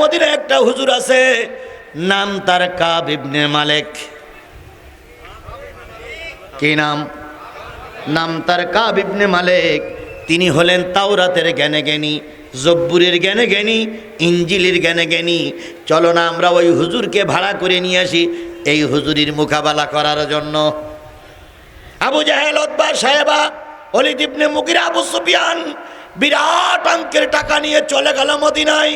মদিনায় একটা হুজুর আছে, নাম তার কাব ইবনে মালিক। কি নাম? নাম তার কাব ইবনে মালিক। তিনি হলেন তাওরাতের জ্ঞানে জ্ঞানী, জব্বুরের জ্ঞানে জ্ঞানী, ইঞ্জিলের জ্ঞানে জ্ঞানী। চলো না আমরা ওই হুজুরকে ভাড়া করে নিয়ে আসি এই হুজুরির মোকাবেলা করার জন্য। আবু জাহেল, উতবা, সাহেবা, ওলীদ ইবনে মুগিরা, আবু সুফিয়ান বিরাট অঙ্কের টাকা নিয়ে চলে গেল মদিনায়।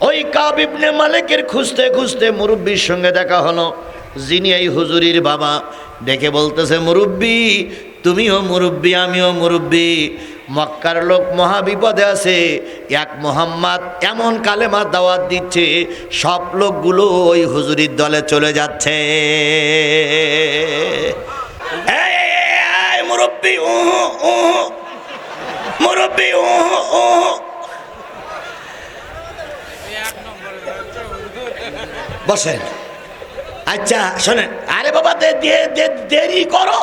ওই কাব ইবনে মালিকের খুঁজতে খুঁজতে মুরব্বির সঙ্গে দেখা হলো, যিনি এই হুজুরির বাবা। ডেকে বলতেছে, মুরব্বি, তুমিও মুরব্বি, আমিও মুরব্বি। মক্কার লোক মহা বিপদে আছে। এক মোহাম্মদ এমন কালেমা দাওয়াত দিচ্ছে, সব লোকগুলো ওই হুজুরির দলে চলে যাচ্ছে। মুরব্বি মুরব্বি বসেন। আচ্ছা শোনেন, আরে বাবা দেরি করো।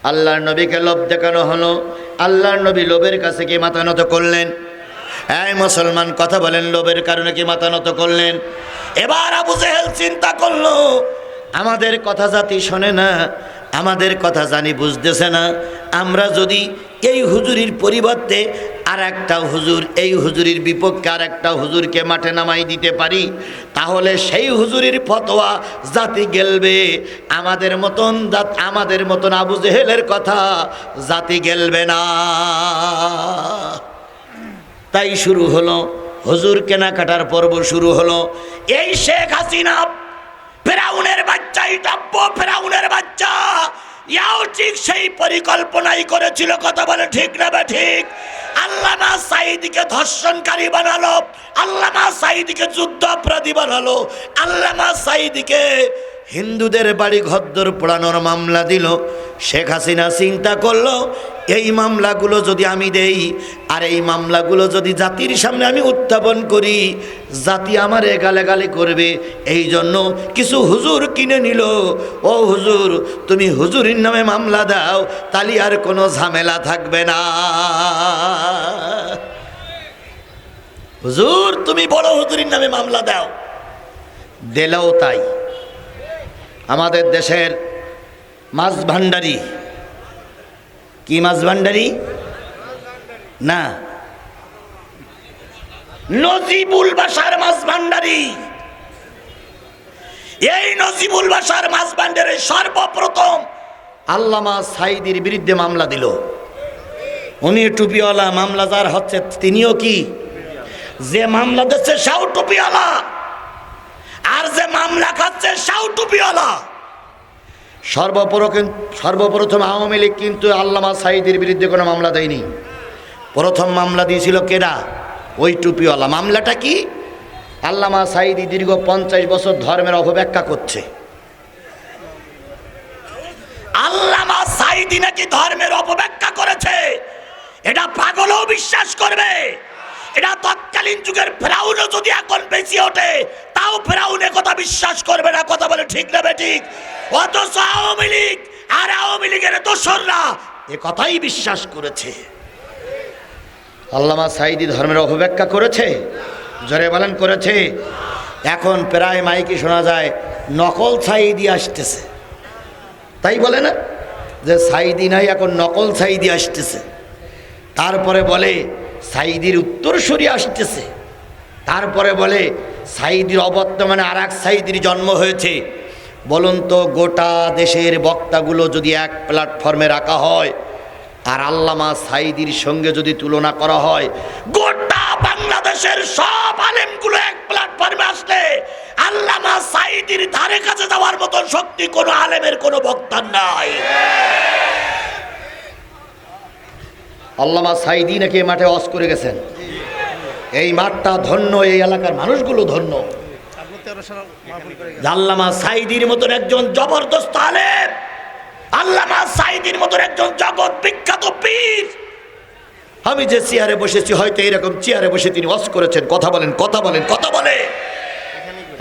আল্লাহর নবীকে লোভ দেখানো হলো। আল্লাহর নবী লোভের কাছে কি মাথা নত করলেন? এই মুসলমান কথা বলেন, লোভের কারণে কি মাথা নত করলেন? এবার আবু জেহেল চিন্তা করলো, আমাদের কথা জাতি শোনে না, আমাদের কথা জানি বুঝতেছে না। আমরা যদি এই হুজুরির পরিবর্তে আর একটা হুজুর, এই হুজুরির বিপক্ষে আর একটা হুজুরকে মাঠে নামাই দিতে পারি, তাহলে সেই হুজুরির ফতোয়া জাতি গেলবে। আমাদের মতন আবু জেহেলের কথা জাতি গেলবে না। তাই শুরু হলো হুজুর কেনাকাটার পর্ব শুরু হলো। এই শেখ হাসিনা ফেরাউনের বাচ্চা, ইটাব্য ফেরাউনের বাচ্চা, ইয়াও ঠিক সেই পরিকল্পনাই করেছিল। কথা বলে ঠিক না বে ঠিক? আল্লামা সাঈদীকে ধর্ষণকারী বানালো, আল্লামা সাঈদীকে যুদ্ধ অপরাধী বানালো, আল্লামা সাঈদীকে হিন্দুদের বাড়ি ঘরদোর পোড়ানোর মামলা দিল। শেখ হাসিনা চিন্তা করলো, এই মামলাগুলো যদি আমি দেই আর এই মামলাগুলো যদি জাতির সামনে আমি উত্থাপন করি, জাতি আমার গালাগালি করবে। এই জন্য কিছু হুজুর কিনে নিল। ও হুজুর, তুমি হুজুরির নামে মামলা দাও, তালি আর কোনো ঝামেলা থাকবে না। হুজুর, তুমি বড় হুজুরির নামে মামলা দাও। দিলেও তাই। আমাদের দেশের মাছ ভান্ডারি, কি মাছ ভান্ডারি না, নজিবুল বাশার মাছ ভান্ডারি। এই নজিবুল বাশার মাছ ভান্ডারে সর্বপ্রথম আল্লামা সাঈদীর বিরুদ্ধে মামলা দিল। উনি টুপিওয়ালা, মামলা যার হচ্ছে তিনিও কি, যে মামলা দিচ্ছে সেও টুপিওয়ালা, আর যে মামলা খাচ্ছে সেও টুপিওয়ালা। সর্বপ্রথম আওয়ামী লীগ কিন্তু আল্লামা সাঈদীর বিরুদ্ধে কোনো মামলা দেয়নি। প্রথম মামলা দিয়েছিল কেডা? ওই টুপিওয়ালা। মামলাটা কি? আল্লামা সাঈদী দীর্ঘ 50 বছর ধর্মের অপব্যাখ্যা করছে। আল্লামা সাঈদী নাকি ধর্মের অপব্যাখ্যা করেছে, এটা পাগলও বিশ্বাস করবে। এটা তৎকালীন যুগের ফেরাউনও যদি এখন বেশি ওঠে, তাও ফেরাউন কথা বিশ্বাস করবে না। কথা বলে ঠিক না বেঠিক? অথচ আওয়ামী লীগ আর আওয়ামী লীগের দোসররা এ কথাই বিশ্বাস করেছে। আল্লামা সাঈদী ধর্মের অপব্যাখ্যা করেছে? জোরে বলেন করেছে? এখন প্রায় মাইকে শোনা যায় নকল সাঈদী আসতেছে, তাই বলে না যে সাঈদী নাই, এখন নকল সাঈদী আসতেছে। তারপরে বলে সাঈদীর উত্তরসূরি আসতেছে। তারপরে বলে সাঈদীর অবর্তমানে আর এক সাঈদীর জন্ম হয়েছে। বলুন তো, গোটা দেশের বক্তাগুলো যদি এক প্ল্যাটফর্মে রাখা হয় আর আল্লামা সাঈদীর সঙ্গে যদি তুলনা করা হয়, গোটা বাংলাদেশের সব আলেমগুলো এক প্ল্যাটফর্মে আসলে আল্লামা সাঈদীর ধারে কাছে যাওয়ার মতন শক্তি কোনো আলেমের, কোনো বক্তার নাই। আল্লামা সাঈদী নাকি এই মাঠে ওয়াজ করে গেছেন। এই মাঠটা ধন্য, এই এলাকার মানুষগুলো ধন্য। আল্লামা সাঈদীর মতন একজন জবরদস্ত আলেম, আল্লামা সাঈদীর মতন একজন জগৎ বিখ্যাত পীর। আমি যে চেয়ারে বসেছি, হয়তো এরকম চেয়ারে বসে তিনি ওয়াজ করেছেন। কথা বলেন, কথা বলেন, কথা বলে।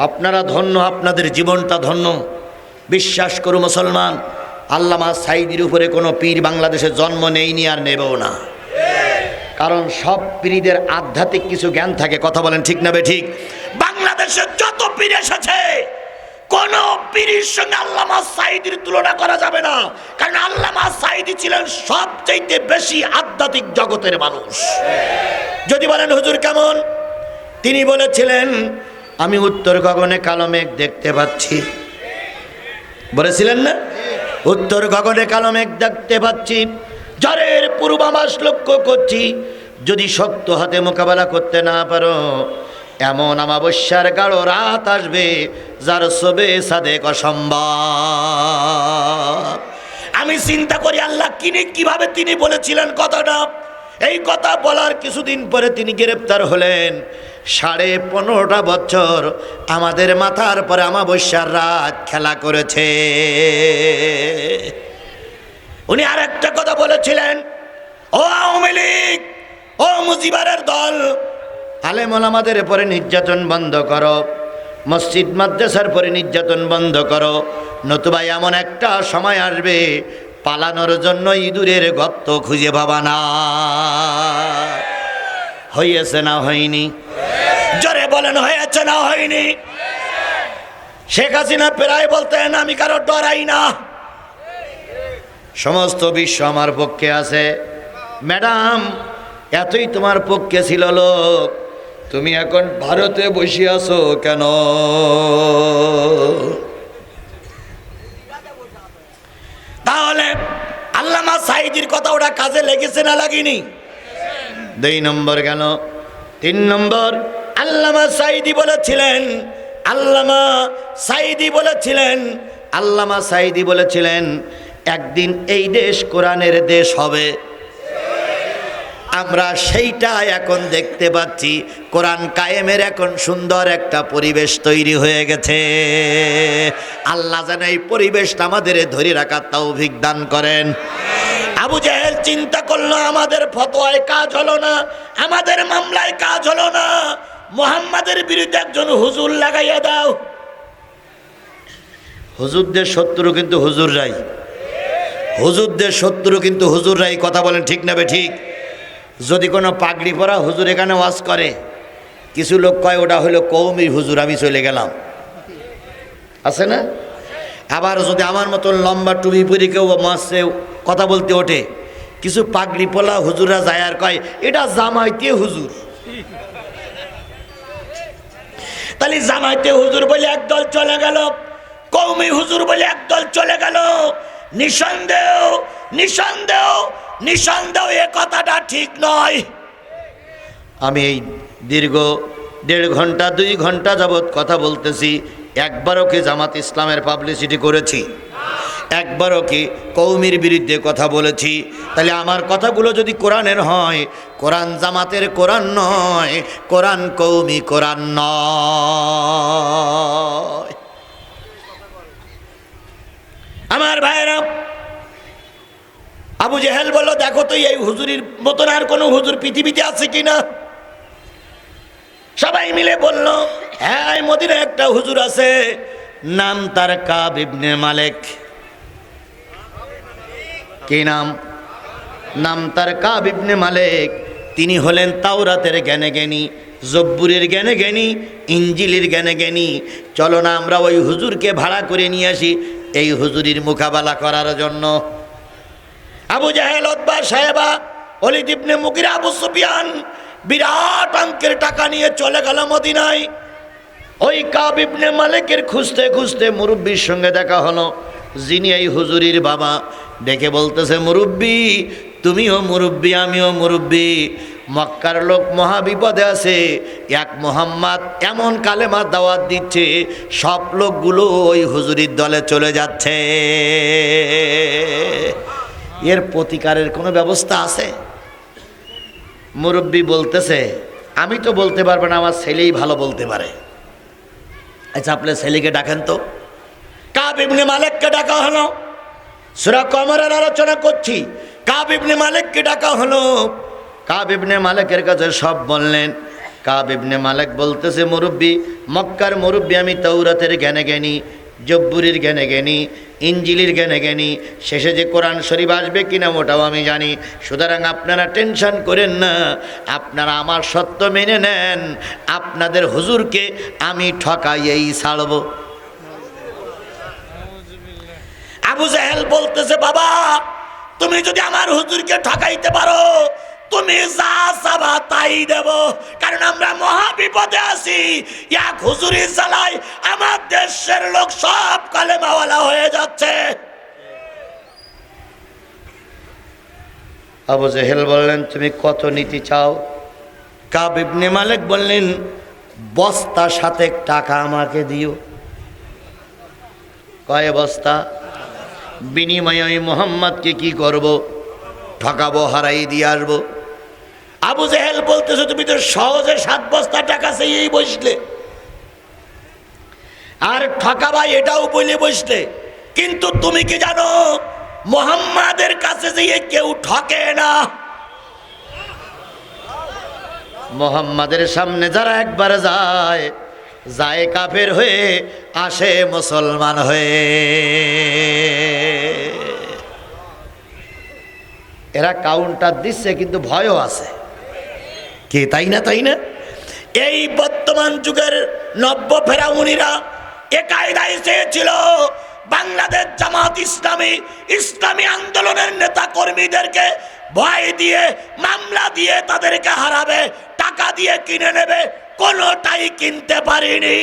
আপনারা ধন্য, আপনাদের জীবনটা ধন্য। বিশ্বাস করো মুসলমান, আল্লামা সাঈদীর উপরে কোনো পীর বাংলাদেশে জন্ম নেয়নি আর নেবেও না। কারণ সব পীরদের আধ্যাত্মিক কিছু জ্ঞান থাকে। কথা বলেন ঠিক না ঠিক? বাংলাদেশে যত পীর এসেছে কোন পীরের সঙ্গে আল্লামা সাঈদীর তুলনা করা যাবে না, কারণ আল্লামা সাঈদী ছিলেন সবচেয়ে বেশি আধ্যাত্মিক জগতের মানুষ। যদি বলেন হুজুর কেমন, তিনি বলেছিলেন আমি উত্তর গগনে কালো মেঘ দেখতে পাচ্ছি, বলেছিলেন না? উত্তর গগনে কালো মেঘ দেখতে পাচ্ছি, ঝড়ের পূর্বাভাস লক্ষ্য করছি, যদি শক্ত হাতে মোকাবেলা করতে না পারো এমন অমাবস্যার গাঢ় রাত আসবে যার সবে সাদেক অসম্ভব। আমি চিন্তা করি আল্লাহ কিভাবে তিনি বলেছিলেন কথাটা। এই কথা বলার কিছুদিন পরে তিনি গ্রেপ্তার হলেন। 15.5 বছর আমাদের মাথার পরে অমাবস্যার রাত খেলা করেছে। উনি আর একটা কথা বলেছিলেন, ও আওয়ামী লীগ, ও মুজিবারের দল, আলেম ওলামাদের পরে নির্যাতন বন্ধ করো, মসজিদ মাদ্রাসার পরে নির্যাতন বন্ধ করো, নতুবা এমন একটা সময় আসবে পালানোর জন্য ইঁদুরের গর্ত খুঁজে পাবা না। হয়েছে না হয়নি? জোরে বলেন হয়েছে না হয়নি? শেখ হাসিনা প্রায় বলতেন আমি কারো ডরাই না, সমস্ত বিশ্ব আমার পক্ষে আছে। ম্যাডাম, এতই তোমার পক্ষে ছিল লোক, তুমি এখন ভারতে বসে আছো কেন? তাহলে আল্লামা সাঈদীর কথা ওটা কাজে লেগেছে না লাগেনি? 2 নম্বর গেল। 3 নম্বর, আল্লামা সাঈদী বলেছিলেন একদিন এই দেশ কোরআনের দেশ হবে। আমরা সেইটা এখন দেখতে পাচ্ছি, কোরআন কায়েমের এখন সুন্দর একটা পরিবেশ তৈরি হয়ে গেছে। আল্লাহ যেন এই পরিবেশটা আমাদের ধরে রাখার তৌফিক দান করেন। আবু জাহেল চিন্তা করলো আমাদের ফতোয়ায় কাজ হলো না, আমাদের মামলায় কাজ হলো না, মুহাম্মাদের বিরুদ্ধে একজন হুজুর লাগাইয়া দাও। হুজুরদের শত্রু কিন্তু হুজুররাই, হুজুরদের শত্রু কিন্তু হুজুররাই। কথা বলেন ঠিক না ঠিক? যদি কোনো পাগড়ি পরা হুজুর এখানে ওয়াজ করে, কিছু লোক কয় ওটা হলো কওমি হুজুর, আমি চলে গেলাম, আছে না? আবার যদি আমার মতন লম্বা টুপি পরে কেউ মাসে কথা বলতে ওঠে, কিছু পাগড়ি পলা হুজুররা যায় আর কয় এটা জামাইতে হুজুর। তাহলে জামাইতে হুজুর বলে একদল চলে গেল, কওমি হুজুর বলে একদল চলে গেল। নিঃসন্দেহ এ কথাটা ঠিক নয়। আমি এই দীর্ঘ 1.5 ঘন্টা 2 ঘন্টা যাবৎ কথা বলতেছি, একবারও কি জামাত ইসলামের পাবলিসিটি করেছি? একবারও কি কওমির বিরুদ্ধে কথা বলেছি? তাহলে আমার কথাগুলো যদি কোরআনের হয়, কোরআন জামাতের কোরআন নয়, কোরআন কওমি কোরআন নয়। আমার ভাইরা, আবু জেহেল বলল দেখো তো এই হুজুরির মতন আর কোন হুজুর পৃথিবীতে আছে কিনা। সবাই মিলে বলল হ্যাঁ, মদিনায় একটা হুজুর আছে, নাম তার কাব ইবনে মালিক। কি নাম? নাম তার কাব ইবনে মালিক। তিনি হলেন তাওরাতের জ্ঞানে জ্ঞানী, জব্বুরের জ্ঞানে জ্ঞানী, ইঞ্জিলের জ্ঞানে জ্ঞানী। চলো না আমরা ওই হুজুরকে ভাড়া করে নিয়ে আসি এই হুজুরির মোকাবেলা করার জন্য। আবু জাহেল, উতবা, সাহেবা, ওলীদ ইবনে মুগিরা, আবু সুফিয়ান বিরাট অঙ্কের টাকা নিয়ে চলে গেল মদিনায়। ওই কাব ইবনে মালিকের খুঁজতে খুঁজতে মুরব্বির সঙ্গে দেখা হলো, যিনি এই হুজুরির বাবা। ডেকে বলতেছে মুরব্বি, তুমিও মুরব্বি, আমিও মুরব্বি, মক্কার লোক মহা বিপদে আছে, এক মোহাম্মদ এমন কালেমা দাওয়াত দিচ্ছে সব লোকগুলো ওই হুজুরির দলে চলে যাচ্ছে। এর প্রতিকারের কোনো ব্যবস্থা আছে? মুরব্বি বলতেছে আমি তো বলতে পারবো না, আমার ছেলেই ভালো বলতে পারে। আচ্ছা আপনার ছেলেকে ডাকেন তো। কাব ইবনে মালিককে ডাকা হলো। সূরা কমরের আলোচনা করছি, কাব ইবনে মালিককে ডাকা হলো। কাব ইবনে মালিকের কাছে সব বললেন। কাব ইবনে মালিক বলতেছে মুরব্বি, মক্কার মুরব্বি, আমি তাওরাতের জ্ঞানে জ্ঞানী, জব্বুরির জ্ঞানে জ্ঞানী, ইঞ্জিলির জ্ঞানে জ্ঞানী, শেষে যে কোরআন শরীফ আসবে কিনা ওটাও আমি জানি। সুতরাং আপনারা টেনশন করেন না, আপনারা আমার সত্য মেনে নেন, আপনাদের হুজুরকে আমি ঠকাইয়েই ছাড়ব। আবু জাহেল বলতেছে, বাবা তুমি যদি আমার হুজুরকে ঠকাইতে পারো তুমি যা চাবা তাই দেব, কারণ আমরা মহা বিপদে আছি। এক হুজুরি জ্বালায় আমার দেশের লোক সব কালেমাওয়ালা হয়ে যাচ্ছে। আবু জাহেল বললেন, তুমি কত নিতে চাও? কাব ইবনে মালিক বললেন, বস্তা সাথে টাকা আমাকে দিও। কয় বস্তা? বিনিময়ে আমি মুহাম্মদকে কি করব? ঠকাবো, হারাই দিয়ে আসবো। আবু জাহেল বলতেছে, তুমি তো সহজে 7 বস্তা টাকা চেয়েই বসলে, আর ঠকাবা এটাও বলে বসলে, কিন্তু তুমি কি জানো মুহাম্মাদের কাছে যেয়ে কেউ ঠকে না। মুহাম্মাদের সামনে যারা একবার যায়, যায় কাফের হয়ে, আসে মুসলমান হয়ে। এরা কাউন্টার দিচ্ছে কিন্তু ভয়ও আছে, কে তাই না? তাই না? এই বর্তমান যুগের নব্য ফেরাউনিরা এ কায়দায় চেয়েছিল বাংলাদেশ জামাত ইসলামী, ইসলামী আন্দোলনের নেতা কর্মীদেরকে ভয় দিয়ে, মামলা দিয়ে তাদেরকে হারাবে, টাকা দিয়ে কিনে নেবে। কোনোটাই কিনতে পারিনি।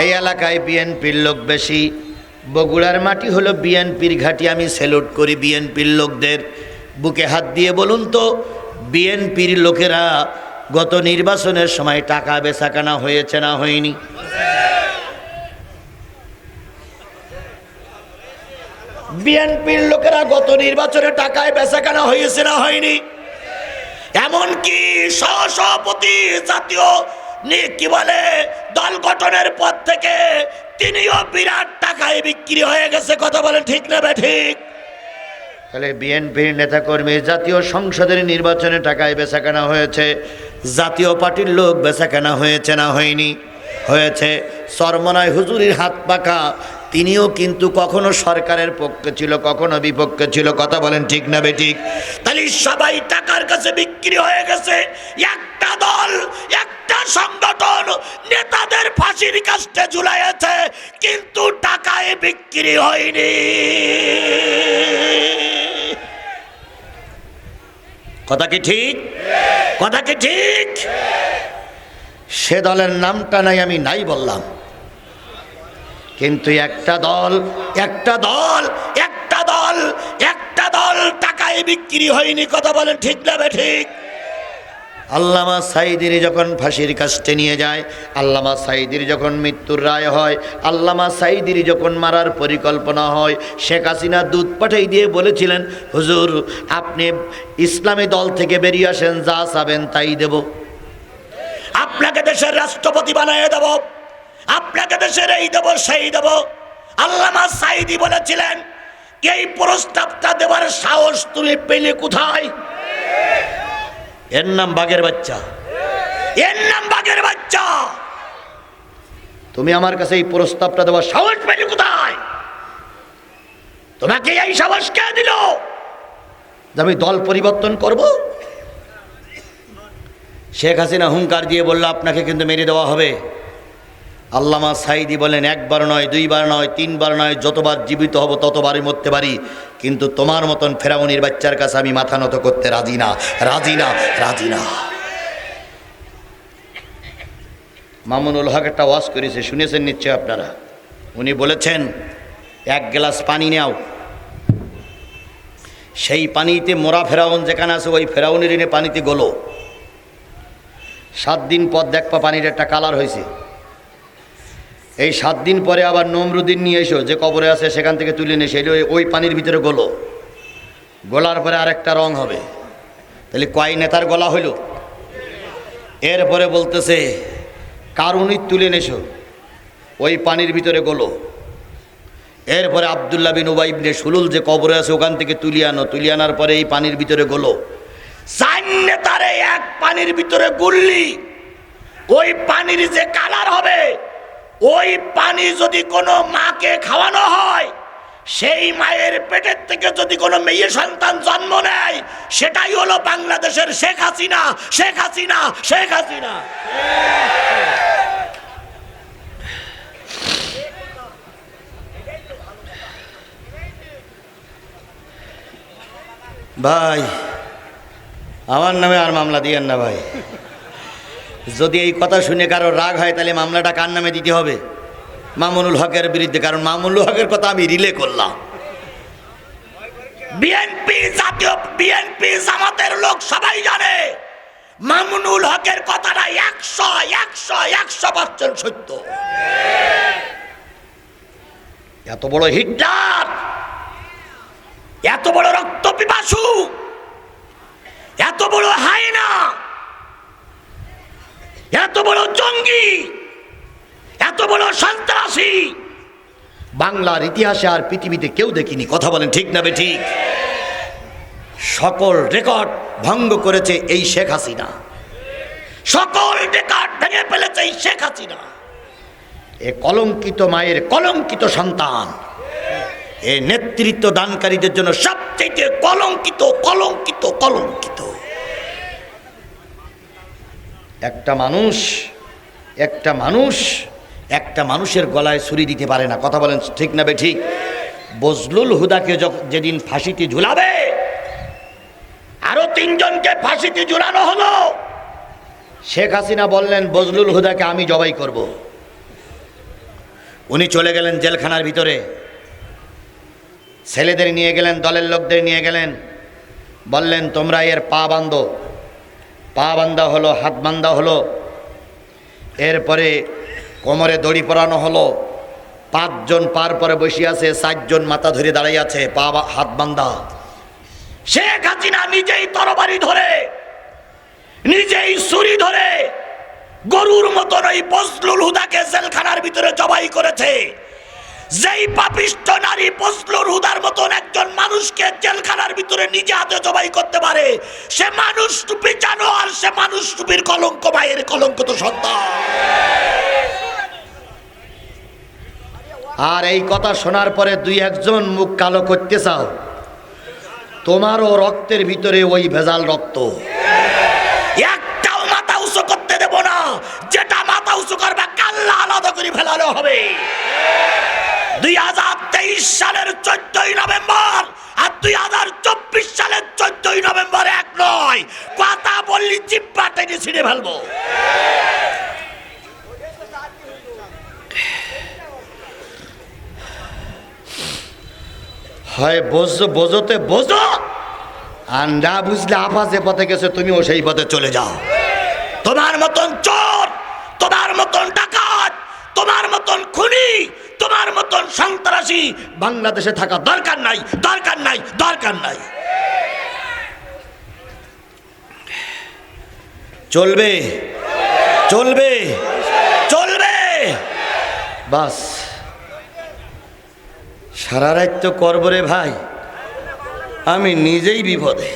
এই এলাকায় বিএনপির লোক বেশি। বগুড়ার মাটি হলো বিএনপির ঘাঁটি। আমি স্যালুট করি বিএনপির লোকদের। বুকে হাত দিয়ে বলুন তো, বিএনপির লোকেরা গত নির্বাচনের সময় টাকা বেচাকেনা হয়েছে না হয়নি? বিএনপির লোকেরা গত নির্বাচনে টাকায় বেচাকেনা হয়েছে না হয়নি? এমনকি সহসভাপতি জাতীয় কি বলে দল গঠনের পর থেকে তিনিও বিরাট টাকায় বিক্রি হয়ে গেছে। কথা বলেন ঠিক না ঠিক? তাহলে বিএনপির নেতাকর্মী জাতীয় সংসদের নির্বাচনে টাকায় বেচাকেনা হয়েছে, জাতীয় পার্টির লোক বেচাকেনা হয়েছে না হয়নি? হয়েছে। চরমনায় হুজুরির হাত পাকা, তিনিও কিন্তু কখনো সরকারের পক্ষে ছিল, কখনো বিপক্ষে ছিল। কথা বলেন ঠিক না বেঠিক? তাহলে সবাই টাকার কাছে বিক্রি হয়ে গেছে। একটা দল, একটা সংগঠন নেতাদের ফাঁসির কাস্টে ঝুলাইছে, কিন্তু টাকায় বিক্রি হয়নি। কথা কি ঠিক? কথা কি ঠিক? সে দলের নামটা নাই, আমি নাই বললাম, কিন্তু একটা দল, একটা দল, একটা দল, একটা দল টাকায় বিক্রি হয়নি। কথা বলেন ঠিক না ঠিক? আল্লামা সাঈদীর যখন ফাঁসির কাস্টে নিয়ে যায়, আল্লামা সাঈদীর যখন মৃত্যুর রায় হয়, আল্লামা সাঈদীর যখন মারার পরিকল্পনা হয়, শেখ হাসিনা দূত পাঠাই দিয়ে বলেছিলেন, হুজুর আপনি ইসলামী দল থেকে বেরিয়ে আসেন, যা চাবেন তাই দেব, আপনাকে দেশের রাষ্ট্রপতি বানিয়ে দেব, আপনাকে দেশের এই দেব সেই দেব। আল্লামা সাঈদী বলেছিলেন, এই প্রস্তাবটা দেওয়ার সাহস তুমি পেলে কোথায়? এর নাম বাঘের বাচ্চা, এর নাম বাঘের বাচ্চা। তুমি আমার কাছে এই প্রস্তাবটা দেওয়ার সাহস পেলে কোথায়? তোমাকে এই সাহস কে দিল যে আমি দল পরিবর্তন করব? শেখ হাসিনা হুঙ্কার দিয়ে বলল, আপনাকে কিন্তু মেরে দেওয়া হবে। আল্লামা সাঈদী বলেন, একবার নয়, দুইবার নয়, তিনবার নয়, যতবার জীবিত হব ততবারই মরতে পারি, কিন্তু তোমার মতন ফেরাউনির বাচ্চার কাছে আমি মাথা নত করতে রাজি না, রাজি না, রাজি না। মামুনুল হক একটা ওয়াজ করেছে, শুনেছেন নিশ্চয় আপনারা। উনি বলেছেন, এক গ্লাস পানি নাও, সেই পানিতে মোরা ফেরাউন যেখানে আছে ওই ফেরাউনের এনে পানিতে গলো, 7 দিন পর দেখবা পানির একটা কালার হয়েছে। এই 7 দিন পরে আবার নমরুদ্দিন নিয়ে এসো, যে কবরে আছে সেখান থেকে তুলে নিয়ে এসে ওই পানির ভিতরে গলো, গলার পরে আরেকটা রং হবে। তাহলে কয় নেতার গলা হইল? এরপরে বলতেছে কারুনি তুলে নেছো, ওই পানির ভিতরে গলো, এরপরে আব্দুল্লাহ বিন উবাই ইবনে সুলুল যে কবরে আছে ওখান থেকে তুলিয়ে আনার পরে এই পানির ভিতরে গোলো সাইনে তারে এক পানির ভিতরে গুললি, ওই পানির যে কালার হবে, ওই পানি যদি কোনো মাকে খাওয়ানো হয়, সেই মায়ের পেটের থেকে যদি কোনো মেয়ে সন্তান জন্ম নেয়, সেটাই হলো বাংলাদেশের শেখ হাসিনা। শেখ হাসিনা, শেখ হাসিনা। ভাই আমার নামে আর মামলা দিয়েন না ভাই। যদি এই কথা শুনে কারো রাগ হয় তাহলে মামলাটা কার নামে দিতে হবে? মামুনুল হকের বিরুদ্ধে, কারণ মামুনুল হকের কথা আমি রিলে করলাম। বিএনপি, জাতীয় বিএনপি জামাতের লোক সবাই জানে মামুনুল হকের কথাটা 100% সত্য। এত বড় হিটলার, এত বড় রক্ত পিপাসু, এত বড় হায়না, এত বড় জঙ্গি, এত বড় সন্ত্রাসী বাংলার ইতিহাসে আর পৃথিবীতে কেউ দেখিনি। কথা বলেন ঠিক না বেঠিক? সকল রেকর্ড ভঙ্গ করেছে এই শেখ হাসিনা, সকল রেকর্ড ভেঙে ফেলেছে এই শেখ হাসিনা। এ কলঙ্কিত মায়ের কলঙ্কিত সন্তান, এ নেতৃত্ব দানকারীদের জন্য সবচেয়ে কলঙ্কিত কলঙ্কিত কলঙ্কিত। একটা মানুষের গলায় ছুরি দিতে পারে না। কথা বলেন ঠিক না বেঠিক? বজলুল হুদাকে যেদিন ফাঁসিতে ঝুলাবে, আরো 3 জনকে ফাঁসিতে ঝুলানো হলো, শেখ হাসিনা বললেন বজলুল হুদাকে আমি জবাই করব। উনি চলে গেলেন জেলখানার ভিতরে, ছেলেদের নিয়ে গেলেন, দলের লোকদের নিয়ে গেলেন, বললেন তোমরা এর পা বাঁধো। পা বান্ধা হলো, হাত বান্ধা হলো, এরপরে কোমরে দড়ি পরানো হলো। 5 জন পার পরে বসে আছে, 4 জন মাথা ধরে দাঁড়িয়ে আছে, পা হাত বান্ধা। শেখ হাসিনা নিজেই তরবারি ধরে, নিজেই ছুরি ধরে গরুর মতন ওই বজলুল হুদাকে জেলখানার ভিতরে জবাই করেছে। যেই পাপিষ্ঠ নারী বজলুল হুদার মতন একজন মানুষকে জেলখানার ভিতরে নিজে হাতে জবাই করতে পারে, সে মানুষ রূপী জানোয়ার, সে মানুষ রূপীর কলঙ্ক, মায়ের কলঙ্কিত সন্তান। আর এই কথা শোনার পরে 2-1 জন মুখ কালো করতে চাও, তোমারও রক্তের ভিতরে ওই ভেজাল রক্ত। একটাও মাথা উঁচু করতে দেব না, যেটা মাথা উঁচু করবে কাল্লা আলাদা করে ফেলানো হবে। 2023 সালের 14ই নভেম্বর আর 2024 সালের 14ই নভেম্বর এক নয়। কথা বললি জিব্বা টেনে ছিঁড়ে ফেলবো। হয় বোঝোতে বোঝো, আর না বুঝলে আপা যে পথে গেছে তুমিও সেই পথে চলে যাও। তোমার মতন চোর, তোমার মতন ডাকাত, তোমার মতন খুনি, তোমার মতন সন্ত্রাসী বাংলাদেশে থাকা দরকার নাই, দরকার নাই, দরকার নাই। চলবে, চলবে, চলবে, বাস। সারা রাত তো করবো রে ভাই, আমি নিজেই বিপদে।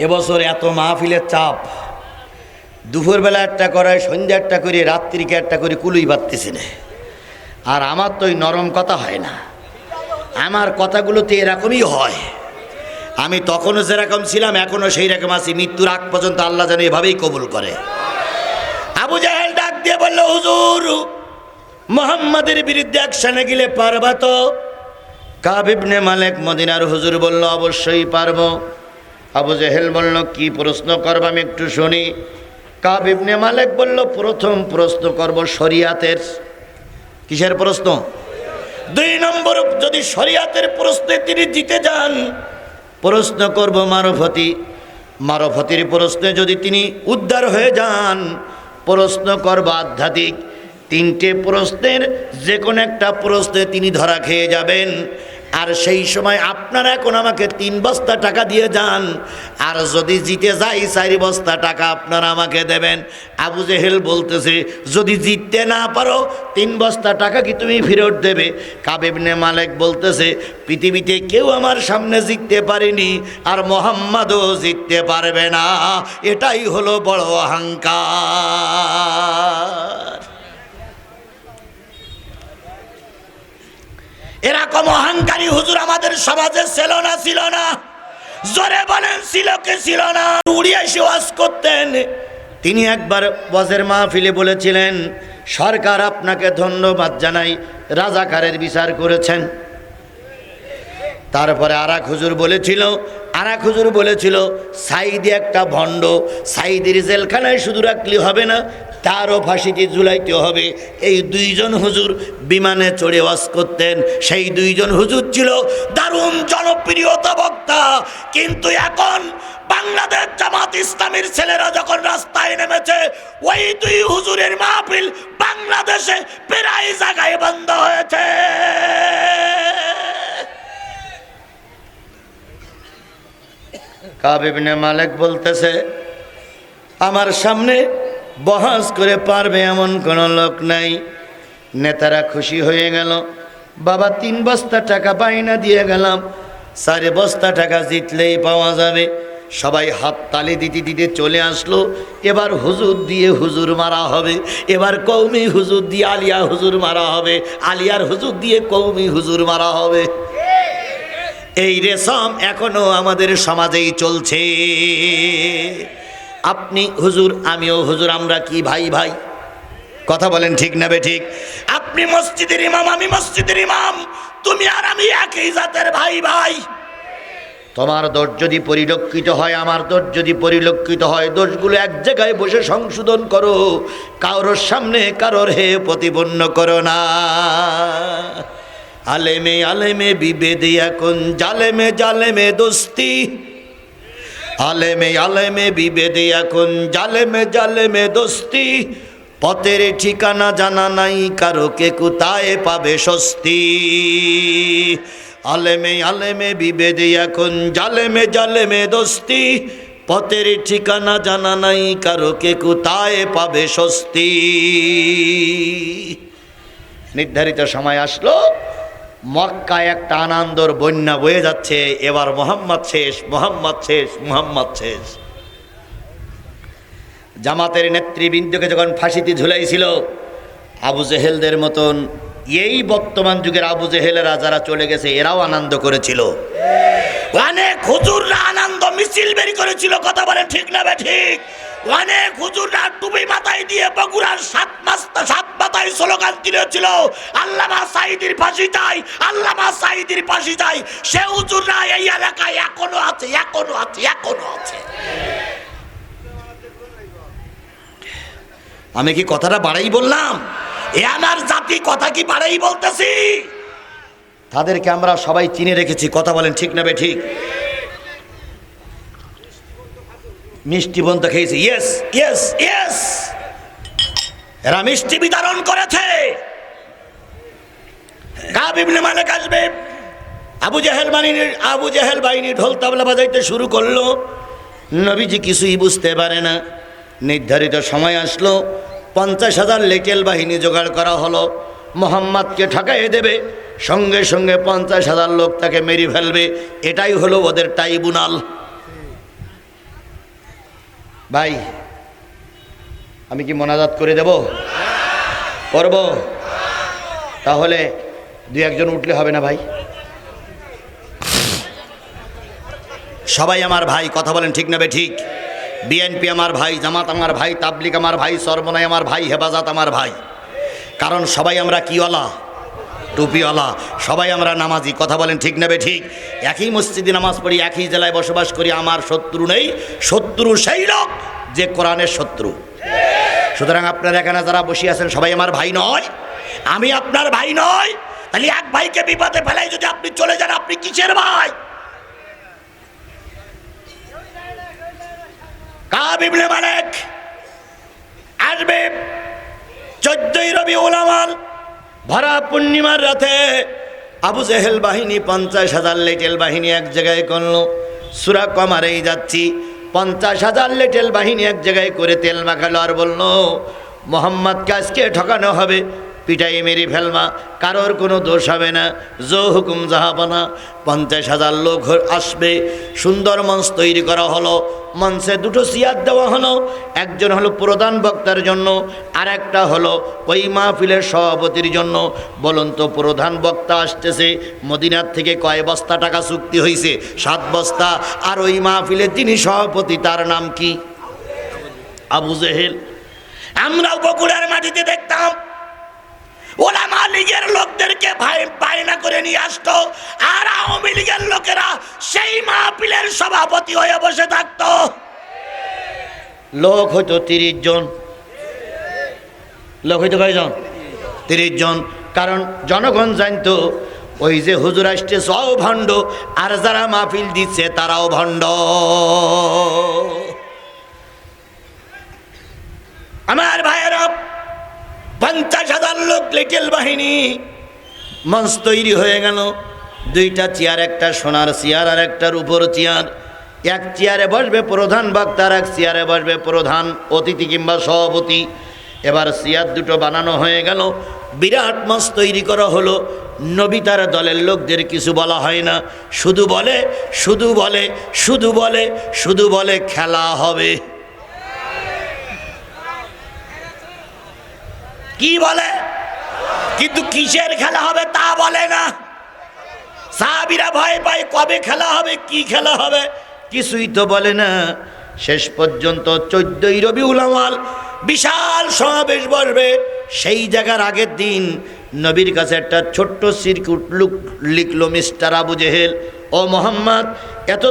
এবছর এত মাহফিলের চাপ, দুপুরবেলা একটা করায়, সন্ধ্যা একটা করে, রাত্রিকে একটা করে, কুলুই পারতেছি না। আর আমার তো ওই নরম কথা হয় না, আমার কথাগুলো তো এরকমই হয়। আমি তখনও যেরকম ছিলাম এখনও সেই রকম আছি, মৃত্যুর আগ পর্যন্ত আল্লাহ যেন এভাবেই কবুল করে। আবু জাহেল ডাক দিয়ে বলল, হুজুর মুহাম্মাদের বিরুদ্ধে অ্যাকশনে গেলে পারবা তো? কাব ইবনে মালিক মদিনার হুজুর বলল, অবশ্যই পারবো। আবু জাহেল বলল, কি প্রশ্ন করব আমি একটু শুনি। কাব ইবনে মালিক বলল, প্রথম প্রশ্ন করব শরিয়াতের। কিসের প্রশ্ন? 2 নম্বর, যদি শরিয়াতের প্রশ্নে তিনি জিতে যান, প্রশ্ন করব মারফতি। মারফতির প্রশ্নে যদি তিনি উদ্ধার হয়ে যান, প্রশ্ন করব আধ্যাত্মিক। 3টে প্রশ্নের যে কোনো একটা প্রশ্নে তিনি ধরা খেয়ে যাবেন, আর সেই সময় আপনারা এখন আমাকে 3 বস্তা টাকা দিয়ে যান, আর যদি জিতে যাই 4 বস্তা টাকা আপনারা আমাকে দেবেন। আবু জেহেল বলতেছে, যদি জিততে না পারো 3 বস্তা টাকা কি তুমি ফেরত দেবে? কাব ইবনে মালিক বলতেছে, পৃথিবীতে কেউ আমার সামনে জিততে পারেনি, আর মুহাম্মদও জিততে পারবে না। এটাই হলো বড় অহংকার। এরকম অহংকারী হুজুর আমাদের সমাজে ছিল না? ছিল না? জোরে বলেন, ছিল কি ছিল না? উড়িয়ে এসে ওয়াজ করতেন। তিনি একবার ওয়াজের মাহফিলে বলেছিলেন, সরকার আপনাকে ধন্যবাদ জানাই, রাজাকারের বিচার করেছেন। তারপরে আরেক হুজুর বলেছিল সাইদি একটা ভণ্ড, সাইদির জেলখানায় শুধু রাখলে হবে না, তারও ফাঁসিতে ঝুলাইতে হবে। এই 2 জন হুজুর বিমানে চড়ে ওয়াজ করতেন। সেই 2 জন হুজুর ছিল দারুণ জনপ্রিয়তা বক্তা। কিন্তু এখন বাংলাদেশ জামাত ইসলামীর ছেলেরা যখন রাস্তায় নেমেছে, ওই 2 হুজুরের মাহফিল বাংলাদেশে প্রায় জায়গায় বন্ধ হয়েছে। কাব ইবনে মালিক বলতেছে, আমার সামনে বহাস করে পারবে এমন কোনো লোক নাই। নেতারা খুশি হয়ে গেল, বাবা 3 বস্তা টাকা বাইনা দিয়ে গেলাম, 4 বস্তা টাকা জিতলেই পাওয়া যাবে। সবাই হাত তালি দিতে দিতে চলে আসলো। এবার হুজুর দিয়ে হুজুর মারা হবে, এবার কওমি হুজুর দিয়ে আলিয়া হুজুর মারা হবে, আলিয়ার হুজুর দিয়ে কওমি হুজুর মারা হবে। এই রেশম এখনো আমাদের সমাজেই চলছে। আপনি হুজুর, আমিও হুজুর, আমরা কি ভাই ভাই? কথা বলেন ঠিক না বেঠিক? আপনি মসজিদের ইমাম, আমি মসজিদের ইমাম, তুমি আর আমি একই জাতের ভাই ভাই। তোমার দোষ যদি পরিলক্ষিত হয়, আমার দোষ যদি পরিলক্ষিত হয়, দোষগুলো এক জায়গায় বসে সংশোধন করো, কারোর সামনে কারোর হে প্রতিপন্ন করো না। আলেমে আলেমে বিভেদে এখন জালেমে জালেমে দোস্তি, আলেমে আলেমে বিভেদে এখন জালেমে জালেমে দোস্তি, পথের ঠিকানা জানা নাই কারো, কে কোথায় পাবে স্বস্তি। আলেমে আলেমে বিভেদে এখন জালেমে জালেমে দোস্তি, পথের ঠিকানা জানা নাই কারো, কে কোথায় পাবে স্বস্তি। নির্ধারিত সময় আসলো, মক্কায় একটা আনন্দর বন্যা বয়ে যাচ্ছে। এবার মোহাম্মদ শেষ, মোহাম্মদ শেষ, মোহাম্মদ শেষ। জামাতের নেতৃবৃন্দকে যখন ফাঁসিতে ঝুলাইছিল, আবু জেহেলদের মতন এই বর্তমান যুগের আবু জেহেলেরা যারা চলে গেছে, এরাও আনন্দ করেছিল। অনেক হুজুররা আনন্দ মিছিল বের করেছিল। কথা বলেন ঠিক না ঠিক? অনেক হুজুররা টুপি মাথায় দিয়ে বগুড়ার 7 মাথায় স্লোগান দিয়েছিল, আল্লামা সাঈদীর ফাঁসি চাই, আল্লামা সাঈদীর ফাঁসি চাই। সে হুজুররা এই এলাকায় এখনো আছে, এখনো আছে, এখনো আছে। আমি কি কথাটা বাড়াই বললাম? এ আমার জাতি কথা কি বাড়াই বলতেছি? তাদেরকে আমরা সবাই চিনে রেখেছি। কথা বলেন ঠিক না ঠিক? মিষ্টি বন্ধ খেয়েছি। ইয়েস ইয়েস ইয়েস, এরা মিষ্টি বিতরণ করেছে। কাব ইবনে মালিক আসবে, আবু জেহেল বাহিনী ঢোল তাবলা বাজাইতে শুরু করলো। নবীজি কিছুই বুঝতে পারে না। নির্ধারিত সময় আসলো, 50,000 লিটল বাহিনী জোগাড় করা হলো। মোহাম্মদকে ঠকাইয়ে দেবে, সঙ্গে সঙ্গে 50,000 লোক তাকে মেরে ফেলবে। এটাই হলো ওদের ট্রাইব্যুনাল। ভাই, আমি কি মোনাজাত করে দেব? করব? তাহলে 2-1 জন উঠলে হবে না ভাই? সবাই আমার ভাই। কথা বলেন ঠিক না ঠিক? বিএনপি আমার ভাই, জামাত আমার ভাই, তাবলিগ আমার ভাই, সরমনাই আমার ভাই, হেফাজত আমার ভাই। কারণ সবাই আমরা কিওয়ালা? টুপিওয়ালা। সবাই আমরা নামাজি। কথা বলেন ঠিক না ঠিক? একই মসজিদে নামাজ পড়ি, একই জেলায় বসবাস করি। আমার শত্রু নেই, শত্রু সেই লোক যে কোরআনের শত্রু। সুতরাং আপনারা এখানে যারা বসে আছেন সবাই আমার ভাই নয়? আমি আপনার ভাই নয়? তাহলে এক ভাইকে বিপদে ফেলাই যদি আপনি চলে যান, আপনি কিসের ভাই? কাব ইবনে মালিক আসবে 14ই রবিউল আউয়াল, ভরা পূর্ণিমার রাতে আবু জেহেল বাহিনী 50,000 লিটল বাহিনী এক জায়গায় করলো। সূরা কমারেই যাচ্ছি, 50,000 লিটল বাহিনী এক জায়গায় করে তেল মাখালো আর বলল, মোহাম্মদকে আজকে ঠকানো হবে, পিটাই মেরে ফেলবা, কারোর কোনো দোষ হবে না, জো হুকুম জাহাবানা। 50,000 লোক আসবে। সুন্দর মঞ্চ তৈরি করা হলো। মঞ্চে দুটো চেয়ার দেওয়া হলো, একজন হলো প্রধান বক্তার জন্য, আর একটা হলো ওই মাহফিলের সভাপতির জন্য। বলুন তো, প্রধান বক্তা আসতেছে মদিনার থেকে কয় বস্তা টাকা চুক্তি হয়েছে? 7 বস্তা। আর ওই মাহফিলের যিনি সভাপতি তার নাম কি? আবু জেহেল। আমরাও বগুড়ার মাটিতে দেখতাম ওলামা লীগের লোকদেরকে বায়না করে নিয়ে আসতো, আর আওয়ামী লীগের লোকেরা সেই মাহফিলের সভাপতি হয়ে বসে থাকতো। লোক হয়তো 30 জন, লোক হয়তো কয়জন? 30 জন। কারণ জনগণ জানতো ওই যে হুজুর আসছে সব ভণ্ড, আর যারা মাহফিল দিচ্ছে তারাও ভণ্ড। আমার ভাইয়েরা, 50,000 লোক লিটল বাহিনী। মঞ্চ তৈরি হয়ে গেল। 2টা চেয়ার, একটা সোনার চেয়ার আর একটা রূপোর চেয়ার। এক চেয়ারে বসবে প্রধান বক্তা, আর এক চেয়ারে বসবে প্রধান অতিথি কিংবা সভাপতি। এবার চেয়ার দুটো বানানো হয়ে গেল। বিরাট মঞ্চ তৈরি করা হলো। নবী তার দলের লোকদের কিছু বলা হয় না, শুধু বলে শুধু বলে শুধু বলে শুধু বলে খেলা হবে। কি বলে? কিন্তু কিসের খেলা হবে তা বলে না। সাহাবীরা ভয় পায়, কবে খেলা হবে, কি খেলা হবে, কিছুই তো বলে না। শেষ পর্যন্ত 14ই রবিউল আউয়াল বিশাল সমাবেশ বসবে। সেই জায়গার আগের দিন নবীর কাছে একটা ছোট্ট সিরকুট লিখলো, মিস্টার আবু জেহেল, ও মোহাম্মদ, এত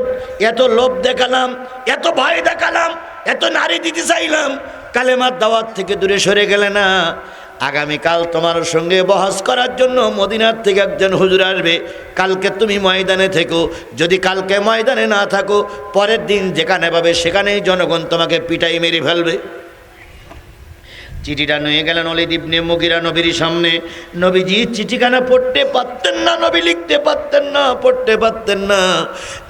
এত লোভ দেখালাম, এত ভয় দেখালাম, এত নারী দিতে চাইলাম, কালেমার দাওয়াত থেকে দূরে সরে গেলে না। আগামীকাল তোমার সঙ্গে বহস করার জন্য মদিনার থেকে একজন হুজুর আসবে। কালকে তুমি ময়দানে থেকো। যদি কালকে ময়দানে না থাকো, পরের দিন যেখানে পাবে সেখানেই জনগণ তোমাকে পিটাই মেরে ফেলবে। চিঠিটা নিয়ে গেলেন ওলীদ ইবনে মুগীরা নবীর সামনে। নবীজি চিঠিখানা পড়তে পারতেন না, নবী লিখতে পারতেন না, পড়তে পারতেন না।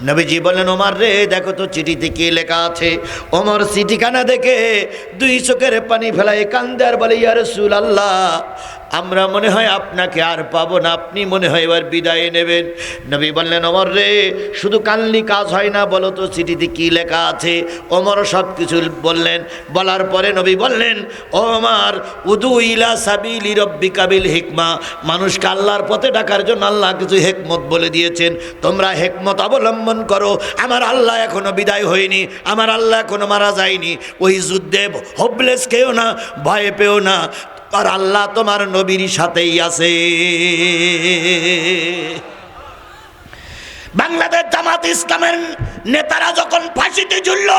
নবীজি বললেন, ওমর রে, দেখো তো চিঠিতে কি লেখা আছে। ওমর চিঠিখানা দেখে 2 চোখের পানি ফেলায় কান্দে আর বলে, ইয়া রাসূলুল্লাহ, আমরা মনে হয় আপনাকে আর পাবো না, আপনি মনে হয় এবার বিদায় নেবেন। নবী বললেন, ওমর রে, শুধু কান্লি কাজ হয় না, বলো তো চিঠিতে কি লেখা আছে। ওমর সব কিছু বললেন। বলার পরে নবী বললেন, ও ওমর, উদু ইলা সাবিলি রাব্বিকা বিল হিকমা, মানুষকে আল্লাহর পথে ডাকার জন্য আল্লাহ কিছু হিকমত বলে দিয়েছেন, তোমরা হিকমত অবলম্বন করো। আমার আল্লাহ এখনো বিদায় হয়নি, আমার আল্লাহ এখনো মারা যায়নি। ওই যুদ্ধে হোপলেস কেউ না, ভয় পেও না, আর আল্লাহ তোমার নবীর সাথেই আছে। বাংলাদেশ জামাত ইসলামের নেতারা যখন ফাঁসিতে ঝুলল,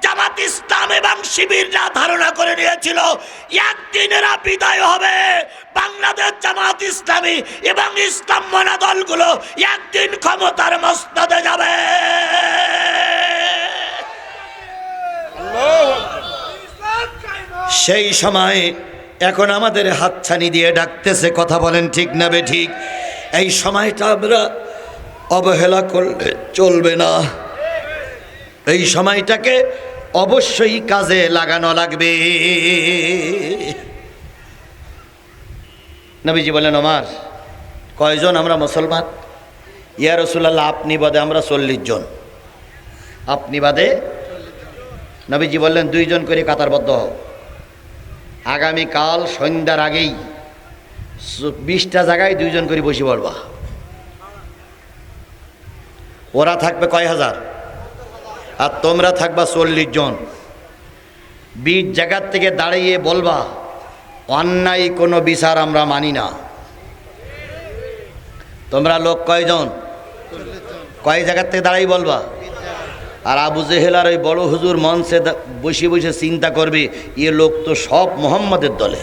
জামাত ইসলাম এবং শিবিররা ধারণা করে নিয়েছিল একদিন এরা বিদায় হবে। বাংলাদেশ জামাত ইসলামী এবং ইসলাম মানা দলগুলো একদিন ক্ষমতার মসনদে যাবে। সেই সময় এখন আমাদের হাতছানি দিয়ে ডাকতেছে, কথা বলেন ঠিক না বে ঠিক? এই সময়টা আমরা অবহেলা করলে চলবে না। এই সময়টাকে অবশ্যই কাজে লাগানো লাগবে। নবীজি বলেন, ওমর, কয়জন আমরা মুসলমান? ইয়া রাসূলুল্লাহ, আপনি বাদে আমরা 40 জন। আপনি বাদে? নবীজি বললেন, 2 জন করে কাতারবদ্ধ হও। আগামীকাল সন্ধ্যার আগেই 20টা জায়গায় 2 জন করে বসে পড়বা। ওরা থাকবে কয় হাজার, আর তোমরা থাকবা 40 জন। 20 জায়গার থেকে দাঁড়িয়ে বলবা, অন্যায় কোনো বিচার আমরা মানি না। তোমরা লোক কয়জন? কয় জায়গার থেকে দাঁড়াই বলবা। আর আবু জেহেল আর ওই বড় হুজুর মঞ্চে বসে বসে চিন্তা করবে, এ লোক তো সব মোহাম্মদের দলে।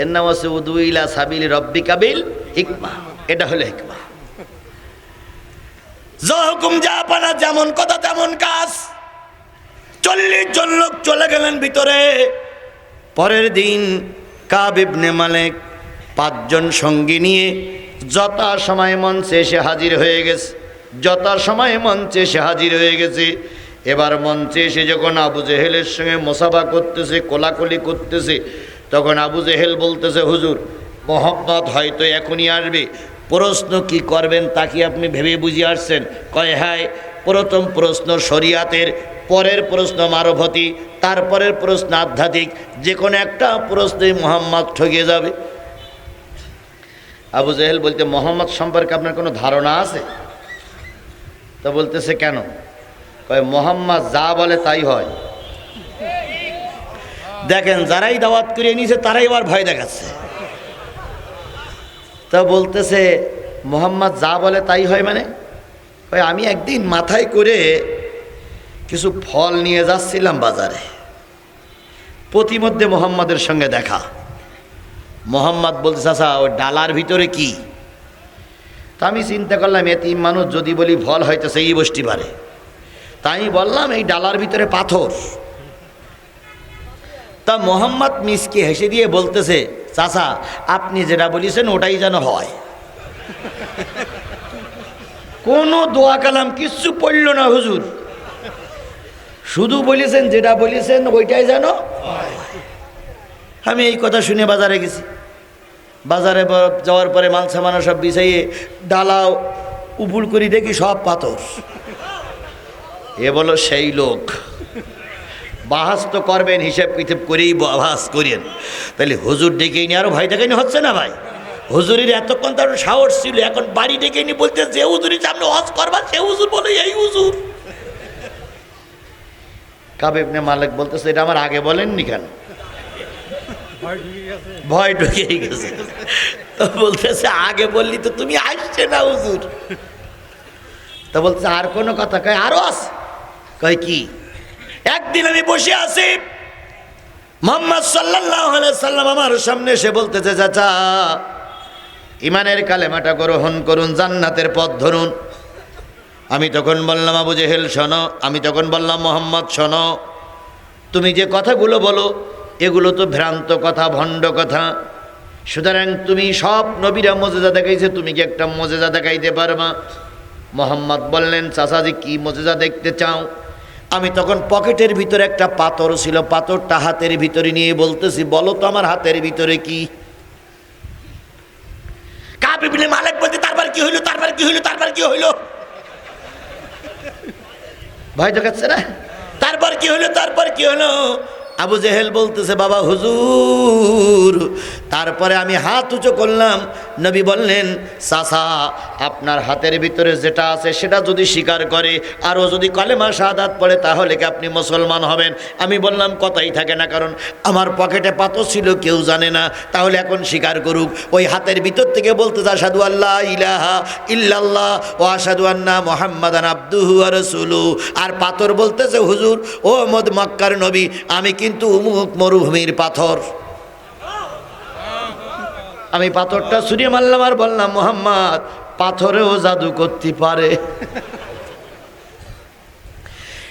এর নাম হচ্ছে উদু ইলা সাবিলি রাব্বিকা বিল হিকমা। এটা হলো হিকমা। হুকুম যা পানা, যেমন কথা তেমন কাজ। 40 জন লোক চলে গেলেন ভিতরে। পরের দিন কাব ইবনে মালিক 5 জন সঙ্গী নিয়ে যথাসময়ে মঞ্চে এসে হাজির হয়ে গেছে। যথাসময়ে মঞ্চে এসে হাজির হয়ে গেছে। এবার মঞ্চে এসে যখন আবু জেহেলের সঙ্গে মোসাফা করতেছে, কোলাকুলি করতেছে, তখন আবু জেহেল বলতেছে, হুজুর মোহাম্মদ হয়তো এখনই আসবে, প্রশ্ন কি করবেন তা কি আপনি ভেবে বুঝে আসছেন? কয় হ্যাঁ, প্রথম প্রশ্ন শরিয়াতের, পরের প্রশ্ন মারফতি, তারপরের প্রশ্ন আধ্যাত্মিক, যে কোনো একটা প্রশ্নে মোহাম্মদ ঠকে যাবে। আবু জেহেল বলতে, মোহাম্মদ সম্পর্কে আপনার কোনো ধারণা আছে? তা বলতেছে কেন? কয় মোহাম্মদ যা বলে তাই হয়। দেখেন, যারাই দাওয়াত করে নিয়েছে তারাই আবার ভয় দেখাচ্ছে। তা বলতেছে মোহাম্মদ যা বলে তাই হয় মানে? কয় আমি একদিন মাথায় করে কিছু ফল নিয়ে যাচ্ছিলাম বাজারে, প্রতিমধ্যে মোহাম্মদের সঙ্গে দেখা। মোহাম্মদ বলতে, চাচা ওই ডালার ভিতরে কি? তা আমি চিন্তা করলাম, এতিম মানুষ যদি বলি ফল হইতেছে এই বসতে পারে, তাই বললাম এই ডালার ভিতরে পাথর। তা মোহাম্মদ মিসকে হেসে দিয়ে বলতেছে, চাচা আপনি যেটা বলেছেন ওটাই যেন হয়। কোনো দোয়া কালাম কিচ্ছু পড়ল না হুজুর, শুধু বলেছেন যেটা বলেছেন ওইটাই যেন। আমি এই কথা শুনে বাজারে গেছি। বাজারে যাওয়ার পরে মাল সামানা সব বিছাইয়ে ডালা উপুল করি, দেখি সব পাথর। এ বলো সেই লোক, বাহাস তো করবেন, হিসেব কিতাব করেই বাহাস করেন। তাহলে হুজুর ডেকে নিয়ে আরো ভয় দেখাইনি হচ্ছে না ভাই? হুজুরের এতক্ষণ তার সাহস ছিল, এখন বাড়ি ডেকে নিয়ে বলতে যে হুজুরের সামনে হজ করবা, সে হুজুর বলে এই হুজুর। কাব ইবনে মালিক বলতেছে, এটা আমার আগে বলেননি কেন? ভয় ঢুকিয়ে গেছে। তো বলতেছে আগে বললি তো তুমি আসছে না হুজুর। তা বলতেছে আর কোনো কথা? কয় আরো আছে। কয় কি? একদিন আমি বসে আছি, মুহাম্মদ সাল্লাল্লাহু আলাইহি সাল্লাম আমার সামনে এসে বলতেছে, চাচা ইমানের কালেমাটা গ্রহণ করুন, জান্নাতের পথ ধরুন। আমি তখন বললাম, আবু জেহেল শোনো। আমি তখন বললাম, মোহাম্মদ শোনো, তুমি যে কথাগুলো বলো এগুলো তো ভ্রান্ত কথা, ভণ্ড কথা। সুতরাং তুমি সব নবীরা মজেজা দেখাইছে, তুমি কি একটা মজেজা দেখাইতে পারবা? মোহাম্মদ বললেন, চাচাজি কি মজেজা দেখতে চাও? আমি তখন পকেটের ভিতরে একটা পাথর ছিল, পাথরটা হাতের ভিতরে নিয়ে বলতেছি, বলো তো আমার হাতের ভিতরে কি? কাব ইবনে মালিক বলতে, তারপর কি হইল, তারপর কি হইল, তারপর কি হইল? ভয় দেখাচ্ছে না? তারপর কি হইল, তারপর কি হলো? আবু জেহেল বলতেছে, বাবা হুজুর। তারপরে আমি হাত উঁচু করলাম। নবী বললেন, চাচা আপনার হাতের ভিতরে যেটা আছে সেটা যদি স্বীকার করে, আরও যদি কালেমা শাহাদাত পড়ে, তাহলে কি আপনি মুসলমান হবেন? আমি বললাম কথাই থাকে না, কারণ আমার পকেটে পাথর ছিল, কেউ জানে না। তাহলে এখন স্বীকার করুক। ওই হাতের ভিতর থেকে বলতেছে, আশহাদু আল্লা ইলাহা ইল্লাল্লাহ ওয়া আশহাদু আন্না মুহাম্মাদান আবদুহু ওয়া রাসূলুহু। আর পাথর বলতেছে, হুজুর ও মক্কার নবী, আমি কিন্তু উমুক মরুভূমির পাথর। আমি পাথরটা ছুঁড়ে মারলাম আর বললাম, মুহাম্মদ পাথরেও জাদু করতে পারে।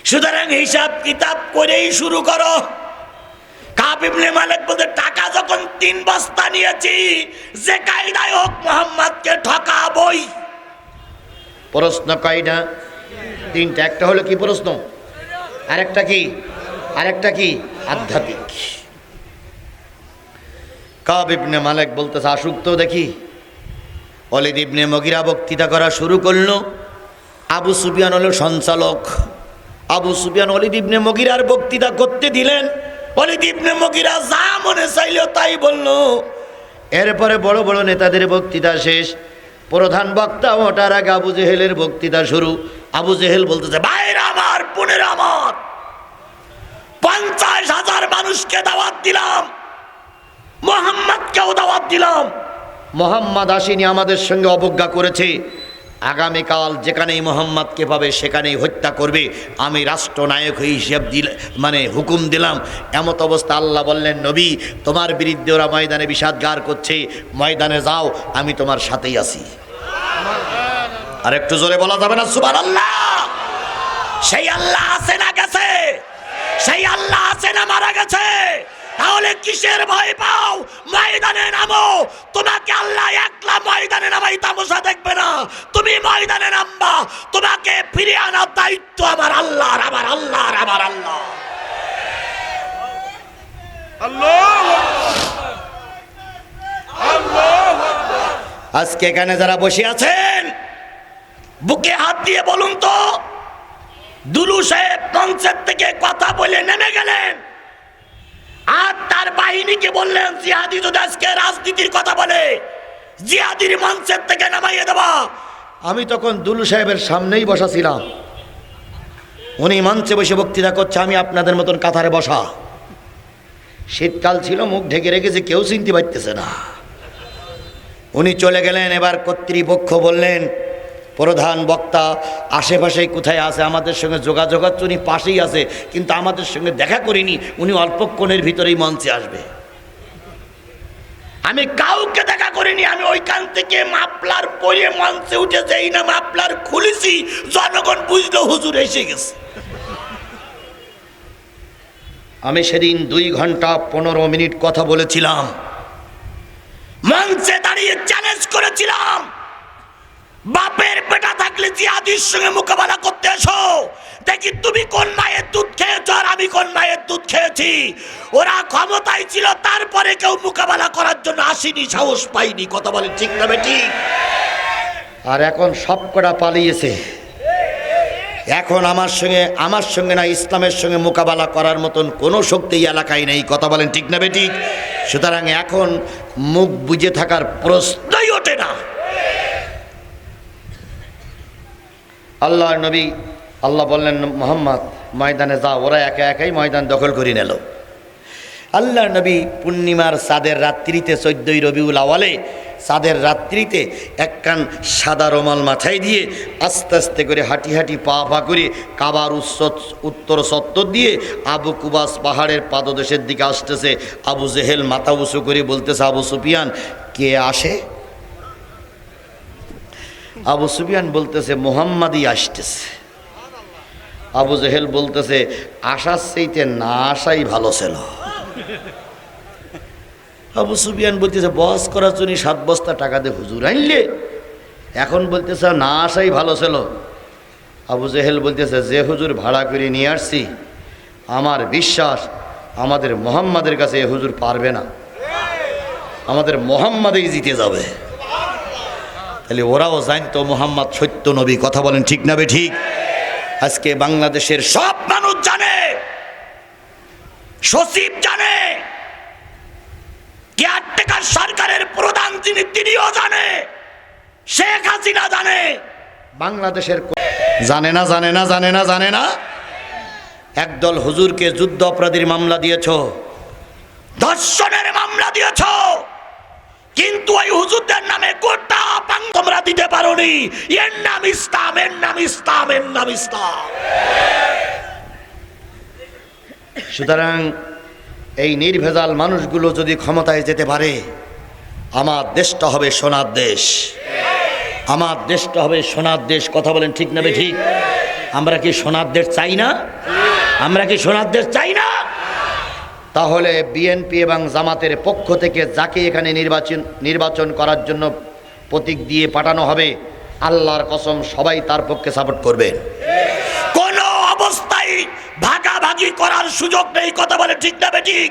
সুতরাং হিসাব কিতাব করেই শুরু করো। কাব ইবনে মালিক বলতে, টাকা যখন 3 বস্তা নিয়েছি, যে কায়দায় হোক মুহাম্মদকে ঠকাবই। প্রশ্ন কয়টা? 3টা। একটা হলো কি প্রশ্ন, আরেকটা কি, আরেকটা কি আধ্যাত্মিক। কাব ইবনে মালিক বলতেছে, আসুক তো দেখি। ওয়ালিদ ইবনে মুগিরা বক্তৃতা করা শুরু করলো। আবু সুফিয়ান হলো সঞ্চালক। আবু সুফিয়ান ওয়ালিদ ইবনে মুগিরার বক্তৃতা করতে দিলেন। ওয়ালিদ ইবনে মুগিরা যা মনে চাইল তাই বলল। এরপরে বড় বড় নেতাদের বক্তৃতা শেষ। প্রধান বক্তা ওঠার আগে আবু জেহেলের বক্তৃতা শুরু। আবু জেহেল বলতেছে, ভাইরা আমার, বোনেরা আমার, 50,000 মানুষকে দাওয়াত দিলাম, মুহাম্মদকেও দাওয়াত দিলাম। মুহাম্মদ আসেনি, আমাদের সঙ্গে অবজ্ঞা করেছে। আগামীকাল যেখানেই মুহাম্মদকে পাবে সেখানেই হত্যা করবে। আমি রাষ্ট্রনায়ক হিসেব হুকুম দিলাম। এমত অবস্থা আল্লাহ বললেন, নবী তোমার বিরুদ্ধে ওরা ময়দানে বিষাদগার করছে, ময়দানে যাও, আমি তোমার সাথেই আছি। আর একটু জোরে বলা যাবে না সুবহানাল্লাহ? সেই আল্লাহ আছে না গেছে? সেই আল্লাহ আছে না মারা গেছে? তাহলে কিসের ভয় পাও? ময়দানে নামো। তোমাকে আল্লাহ একলা ময়দানে নামাই তামাশা দেখবে না, তুমি ময়দানে নামবা। তোমাকে ফিরে আনার দায়িত্ব আমার আল্লাহর, আমার আল্লাহর, আমার আল্লাহ। আজকে এখানে যারা বসে আছেন বুকে হাত দিয়ে বলুন তো, দুলু সাহেব মঞ্চের থেকে কথা বলে নেমে গেলেন আর তার বাহিনীকে বললেন জিহাদি যদি আজকে রাজনীতির কথা বলে জিহাদির মঞ্চের থেকে নামাইয়ে দেবা। আমি তখন দুলু সাহেবের সামনেই বসা ছিলাম, উনি মঞ্চে বসে বক্তৃতা করছে, আমি আপনাদের মতন কাতারে বসা। শীতকাল ছিল, মুখ ঢেকে রেখেছে, কেউ চিনতে পারতেছে না। উনি চলে গেলেন। এবার কর্তৃপক্ষ বললেন, প্রধান বক্তা আশেপাশেই কোথায় আছে, আমাদের সঙ্গে যোগাযোগ হচ্ছে, উনি পাশেই আছে কিন্তু আমাদের সঙ্গে দেখা করিনি, উনি অল্পক্ষণের ভিতরেই মঞ্চে আসবে। আমি কাউকে দেখা করিনি, আমি ওইখান থেকে মাফলার পরে মঞ্চে উঠে যাই না, মাফলার খুলেছি, জনগণ বুঝলো হুজুর এসে গেছে। আমি সেদিন 2 ঘন্টা 15 মিনিট কথা বলেছিলাম, মঞ্চে দাঁড়িয়ে চ্যালেঞ্জ করেছিলাম, বাপের বেটা থাকলে জিহাদির সঙ্গে মোকাবেলা করতে এসো, দেখি তুমি কোন মায়ের দুধ খেয়েছ আর আমি কোন মায়ের দুধ খেয়েছি। ওরা ক্ষমতায় ছিল, তারপরে কেউ মোকাবেলা করার জন্য আসেনি, সাহস পাইনি। কথা বলে ঠিক না বেঠিক? আর এখন সব কটা পালিয়েছে। এখন আমার সঙ্গে না, ইসলামের সঙ্গে মোকাবেলা করার মতন কোনো শক্তি এলাকায় নেই। কথা বলেন ঠিক না বেঠিক? সুতরাং এখন মুখ বুজে থাকার প্রশ্নই ওঠে না। আল্লাহর নবী, আল্লাহ বললেন মুহাম্মদ ময়দানে যাও। ওরা একা একাই ময়দান দখল করে নিল। আল্লাহর নবী পূর্ণিমার চাঁদের রাত্রিতে 14ই রবিউল আওয়ালে চাঁদের রাত্রিতে একখান সাদা রুমাল মাথায় দিয়ে আস্তে আস্তে করে হাঁটি হাঁটি পা পা করে কাবার উত্তর সত্তর দিয়ে আবু কুবাস পাহাড়ের পাদদেশের দিকে আসতেছে। আবু জেহেল মাথা উঁচু করে বলতেছে, আবু সুফিয়ান কে আসে? আবু সুফিয়ান বলতেছে, মুহাম্মাদই আসতেছে। আবু জেহেল বলতেছে, আসার চাইতে না আসাই ভালো ছিল। আবু সুফিয়ান বলতেছে, বস করার জন্য 7 বস্তা টাকা দিয়ে হুজুর আনলে, এখন বলতেছে না আসাই ভালো ছিল। আবু জেহেল বলতেছে, যে হুজুর ভাড়া করে নিয়ে আসছি, আমার বিশ্বাস আমাদের মুহাম্মাদের কাছে এ হুজুর পারবে না, আমাদের মুহাম্মাদেই জিতে যাবে। তাহলে ওরাও জানতো মুহাম্মদ সত্য নবী। কথা বলেন ঠিক না বে ঠিক? আজকে বাংলাদেশের সব মানুষ জানে, সচিব জানে, কেয়ারটেকার সরকারের প্রধান যিনি তিনিও জানে, শেখ হাসিনা জানে, বাংলাদেশের জানে না, জানে না, জানে না, জানে না। একদল হুজুরকে যুদ্ধ অপরাধীর মামলা দিয়েছ, ধর্ষণের মামলা দিয়েছ, কিন্তু ওই হুজুরদের নামে গোটা তোমরা দিতে পারোনি। এর নাম ইসলাম, এর নাম ইসলাম, এর নাম ইসলাম। সুতরাং এই নির্ভেজাল মানুষগুলো যদি ক্ষমতায় যেতে পারে, আমার দেশটা হবে সোনার দেশ, আমার দেশটা হবে সোনার দেশ। কথা বলেন ঠিক না ঠিক? আমরা কি সোনার দেশ চাই না? আমরা কি সোনার দেশ চাই না? তাহলে বিএনপি এবং জামাতের পক্ষ থেকে যাকে এখানে নির্বাচন করার জন্য প্রতীক দিয়ে পাঠানো হবে, আল্লাহর কসম সবাই তার পক্ষে সাপোর্ট করবে। কোন অবস্থায় ভাগাভাগি করার সুযোগ নেই। কথা বলে ঠিক না ঠিক?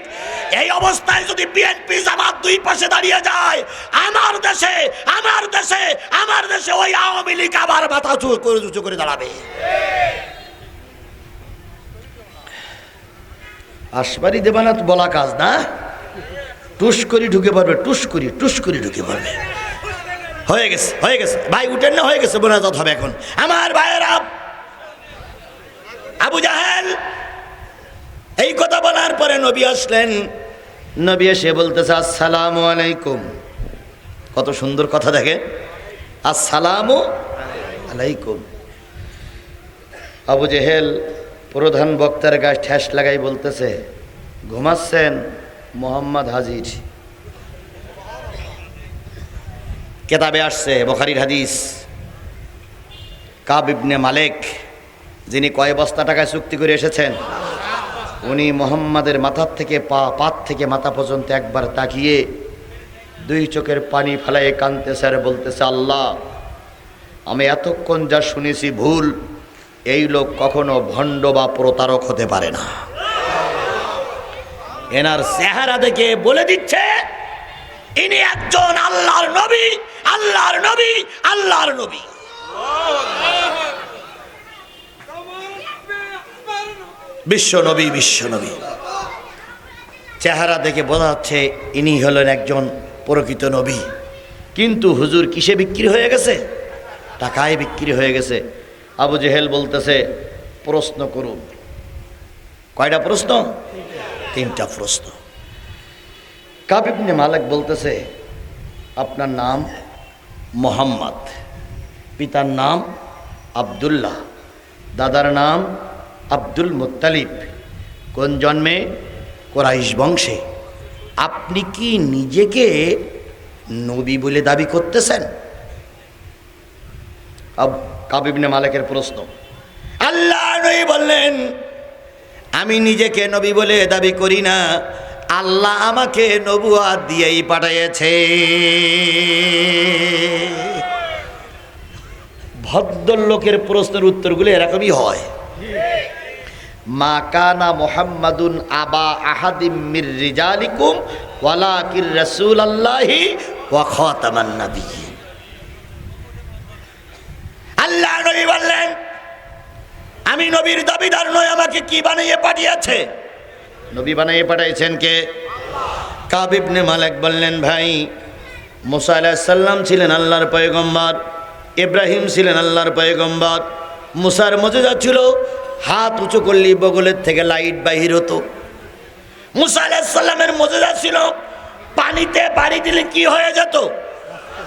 এই অবস্থায় যদি বিএনপি জামাত দুই পাশে দাঁড়িয়ে যায়, আমার দেশে আমার দেশে আমার দেশে ওই আওয়ামী লীগ আবার মাথা উঁচু করে দাঁড়াবে। আসবারি দেবানাথ বলা কাজ না, টুস করে ঢুকে পারবে, টুস করে ঢুকে পারবে। হয়ে গেছে, হয়ে গেছে ভাই, উঠেন না, হয়ে গেছে, মোনাজাত হবে এখন। আমার ভাইয়েরা, আবু জাহেল এই কথা বলার পরে নবী আসলেন। নবী এসে বলতেছে, আসসালামু আলাইকুম। কত সুন্দর কথা, দেখেন, আসসালামু আলাইকুম। আবু জেহেল প্রধান বক্তার গায়ে ঠেস লাগাই বলতেছে, ঘুমাচ্ছেন? মুহাম্মদ হাজির। কেতাবে আসছে, বুখারীর হাদিস, কাব ইবনে মালিক, যিনি কয় বস্তা টাকায় চুক্তি করে এসেছেন? উনি মোহাম্মদের মাথার থেকে পাত থেকে মাথা পর্যন্ত একবার তাকিয়ে দুই চোখের পানি ফেলায় কাঁদতেছে আর বলতেছে, আল্লাহ, আমি এতক্ষণ যা শুনেছি ভুল, এই লোক কখনো ভণ্ড বা প্রতারক হতে পারে না। এনার চেহারা দেখে বলে দিচ্ছে ইনি একজন আল্লাহর নবী, আল্লাহর নবী, আল্লাহর নবী। বিশ্ব নবী, বিশ্ব নবী। চেহারা দেখে বোঝা যাচ্ছে ইনি হলেন একজন প্রকৃত নবী। কিন্তু হুজুর কিসে বিক্রি হয়ে গেছে? টাকায় বিক্রি হয়ে গেছে। আবু জেহেল বলতেছে, প্রশ্ন করুন। কয়টা প্রশ্ন? তিনটা প্রশ্ন। কাব ইবনে মালিক বলতেছে, আপনার নাম মোহাম্মদ, পিতার নাম আব্দুল্লাহ, দাদার নাম আব্দুল মুত্তালিব, কোন জন্মে? কুরাইশ বংশে। আপনি কি নিজেকে নবী বলে দাবি করতেছেন? কাব ইবনে মালিকের প্রশ্ন। আল্লাহ নবী বললেন, আমি নিজেকে নবী বলে দাবি করি না, আল্লাহ আমাকে নবুয়াত দিয়েই পাঠিয়েছে। ভদ্রলোকের প্রশ্নের উত্তরগুলো এরকমই হয়। মা কানা মুহাম্মাদুন আবা আহাদিম মির রিজালিকুম ওয়ালাকির রাসূলুল্লাহি ওয়া খাতামান নাবিয়্যিন। আল্লাহ নবী বললেন, আমি নবীর দাবিদার নই, আমাকে কি বানিয়ে পাঠিয়েছে? নবী বানিয়ে পাঠিয়েছেন কে? কাব ইবনে মালিক বললেন, ভাই, মুসা আলাইহিস সালাম ছিলেন আল্লাহর পয়গম্বর, ইব্রাহিম ছিলেন আল্লাহর পয়গম্বর। মুসার মুজিজা ছিল হাত উঁচু করলে বগলের থেকে লাইট বাহির হতো। মুসা আলাইহিস সালামের মুজিজা ছিল পানিতে বাড়ি দিলে কি হয়ে যেত?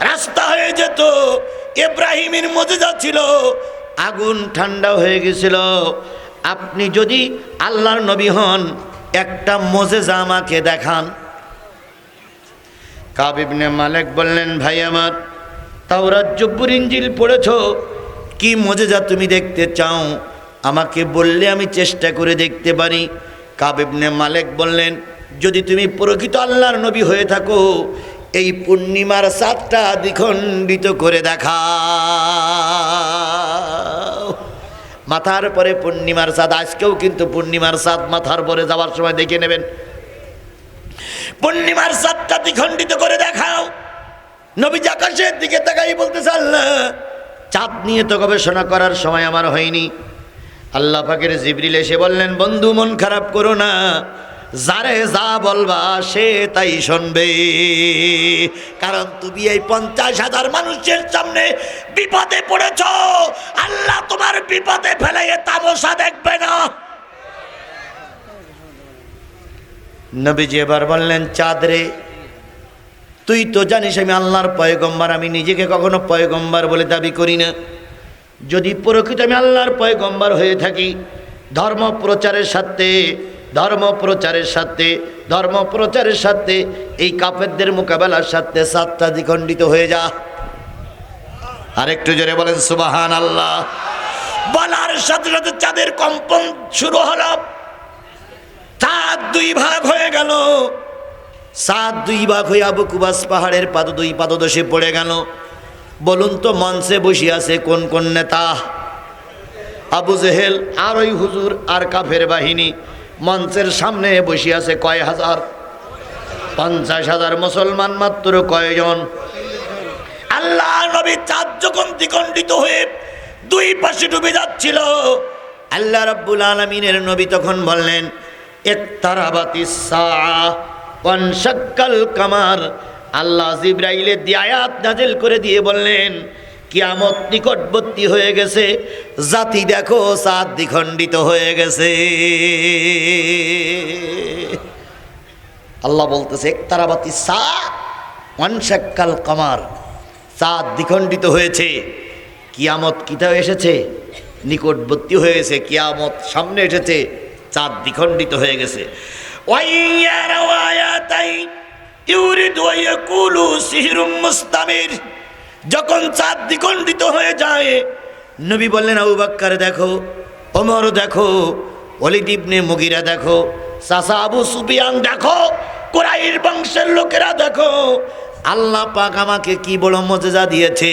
রাস্তা হয়ে যেত। ইব্রাহিমের মুজিজা ছিল আগুন ঠান্ডা হয়ে গেছিল। আপনি যদি আল্লাহর নবী হন, একটা মুজিজা আমাকে দেখান। কাব ইবনে মালিক বললেন, ভাই আমার, তাওরাত জব্বুর ইনজিল পড়েছো, কি মুজিজা তুমি দেখতে চাও? আমাকে বললে আমি চেষ্টা করে দেখতে পারি। কাব ইবনে মালিক বললেন, যদি তুমি প্রকৃত আল্লাহর নবী হয়ে থাকো, এই পূর্ণিমার চাঁদটা দ্বিখণ্ডিত করে দেখাও। মাথার পরে পূর্ণিমার চাঁদ, আজকেও কিন্তু পূর্ণিমার চাঁদ মাথার পরে যাওয়ার সময় দেখে নেবেন। পূর্ণিমার চাঁদটা দ্বিখণ্ডিত করে দেখাও। নবীজি আকাশের দিকে তাকাই বলতেছে, আল্লাহ, চাঁদ নিয়ে তো গবেষণা করার সময় আমার হয়নি। আল্লাহ পাকের জিবরিল এসে বললেন, বন্ধু, মন খারাপ করো না, যারে যা বলবা সে তাই শুনবে। কারণ তুমি এই 50,000 মানুষের সামনে বিপদে পড়েছ, আল্লাহ তোমার বিপদে ফেলে তামাশা দেখবে না। নবীজি এবার বললেন, চাঁদ রে, তুই তো জানিস আমি আল্লাহর পয়গম্বর, আমি নিজেকে কখনো পয়গম্বর বলে দাবি করি না। যদি প্রকৃত আমি আল্লাহর পয়গম্বর হয়ে থাকি, ধর্ম প্রচারের সাথে এই কাফেরদের মোকাবেলার সাথে চাঁদটা দ্বিখণ্ডিত হয়ে যা। আরেকটু জোরে বলেন সুবহানাল্লাহ। বলার সাথে সাথে চাঁদের কম্পন শুরু হলো। চাঁদ দুই ভাগ হয়ে গেল। চাঁদ দুই ভাগ হয়ে আবু কুবাস পাহাড়ের দুই পাদদেশে পড়ে গেল। বলুন তো, মঞ্চে বসে আছে কোন কোন নেতা? আবু জেহেল আর ওই হুজুর আর কাফের বাহিনী। মঞ্চের সামনে বসে আছে কয় হাজার? 50,000 মুসলমান মাত্র কয়জন? আল্লাহ নবী চাঁদ যখন দ্বিখণ্ডিত হয়ে দুই পাশে ডুবে যাচ্ছিল, আল্লাহ রাব্বুল আলামিনের নবী তখন বললেন, ইকতারাবাতিস সাআ ওয়ানশাক্কাল কামার। আল্লাহ জিবরাইলের দিয়ে আয়াত নাজিল করে দিয়ে বললেন, কিয়ামত নিকটবর্তী হয়ে গেছে, জাতি দেখো চাঁদ দ্বিখণ্ডিত হয়ে গেছে। আল্লাহ বলতেছে, ইকতারাবাতিস সাআ ওয়ানশাক্কাল কামার, চাঁদ দ্বিখণ্ডিত হয়েছে, কিয়ামত কিতা এসেছে, নিকটবর্তী হয়েছে, কিয়ামত সামনে এসেছে, চাঁদ দ্বিখণ্ডিত হয়ে গেছে। যখন চাঁদ দ্বিখণ্ডিত হয়ে যায়, নবী বললেন, আবু বকর দেখো, ওমর দেখো, ওলীদ ইবনে মুগীরা দেখো, চাচা আবু সুফিয়ান দেখো, কুরাইশ বংশের লোকেরা দেখো, আল্লাহ পাক আমাকে কি বড় মজেজা দিয়েছে।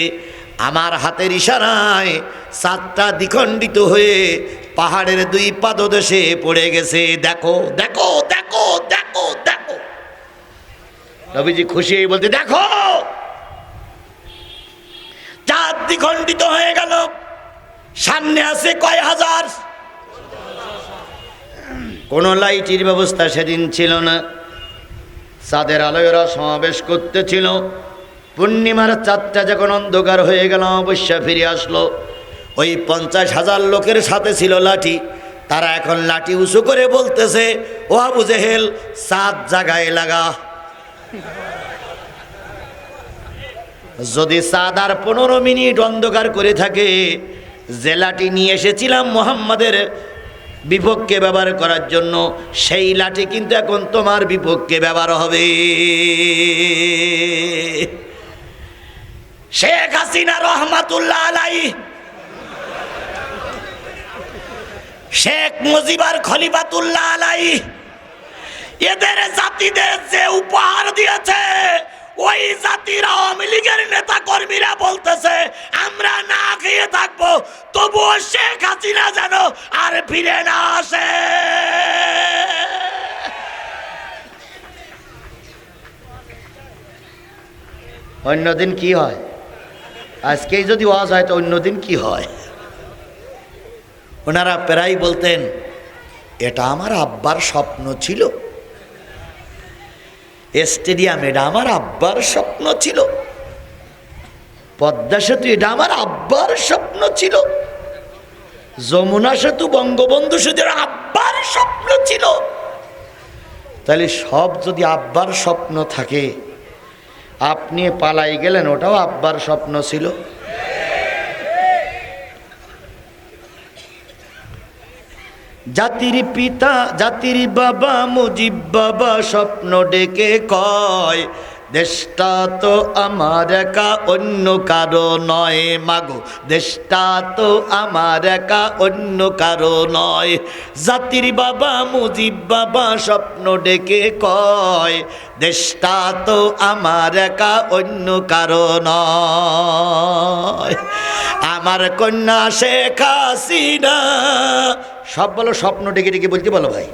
আমার হাতের ইশারায় সাতটা দ্বিখণ্ডিত হয়ে পাহাড়ের দুই পাদদেশে পড়ে গেছে। দেখো দেখো দেখো দেখো দেখো। নবীজি খুশি হয়ে বলতে, দেখো চাঁদ দ্বিখণ্ডিত হয়ে গেল। সামনে আছে কয় হাজার। কোনো লাইটের ব্যবস্থা সেদিন ছিল না। চাঁদের আলোয় ওরা সমাবেশ করতেছিল। পূর্ণিমার চাঁদটা যখন অন্ধকার হয়ে গেল, অবশ্যই ফিরে আসলো। ওই 50,000 লোকের সাথে ছিল লাঠি। তারা এখন লাঠি উঁচু করে বলতেছে, ও আবু জেহেল, চাঁদ জাগায় লাগা। যদি চাঁদ আর 15 মিনিট অন্ধকার করে থাকে, যে লাঠি নিয়ে এসেছিলাম মুহাম্মাদের বিপক্ষে ব্যবহার করার জন্য, সেই লাঠি কিন্তু এখন তোমার বিপক্ষে ব্যবহার হবে। শেখ হাসিনা রহমাতুল্লাহ আলাইহি, শেখ মুজিবার খলিফাতুল্লাহ আলাইহি, এদের জাতিদের যে উপহার দিয়েছে, ওই জাতির আওয়ামী লীগের নেতা কর্মীরা বলতেছে আমরা না খেয়ে থাকবো, তবুও শেখ হাসিনা যেন আর ফিরে না আসে। অন্যদিন কি হয়? আজকেই যদি ওয়াজ হয় তো অন্যদিন কি হয়? ওনারা প্রায় বলতেন, এটা আমার আব্বার স্বপ্ন ছিল, স্টেডিয়াম এটা আমার আব্বার স্বপ্ন ছিল, পদ্মা সেতু এটা আমার আব্বার স্বপ্ন ছিল, যমুনা সেতু বঙ্গবন্ধু সেতু আব্বার স্বপ্ন ছিল। তাহলে সব যদি আব্বার স্বপ্ন থাকে, আপনি পালাই গেলেন, ওটাও আব্বার স্বপ্ন ছিল। জাতির পিতা জাতির বাবা মুজিব বাবা স্বপ্ন ডেকে কয়, দেশটা তো আমার একা অন্য কারো নয়। মাগো, দেশটা তো আমার একা অন্য কারো নয়। জাতির বাবা মুজিব বাবা স্বপ্ন ডেকে কয়, দেশটা তো আমার একা অন্য কারো নয়। আমার কন্যা শেখ হাসিনা, সব বলো স্বপ্ন ডেকে ডেকে বলতে বলো ভাই।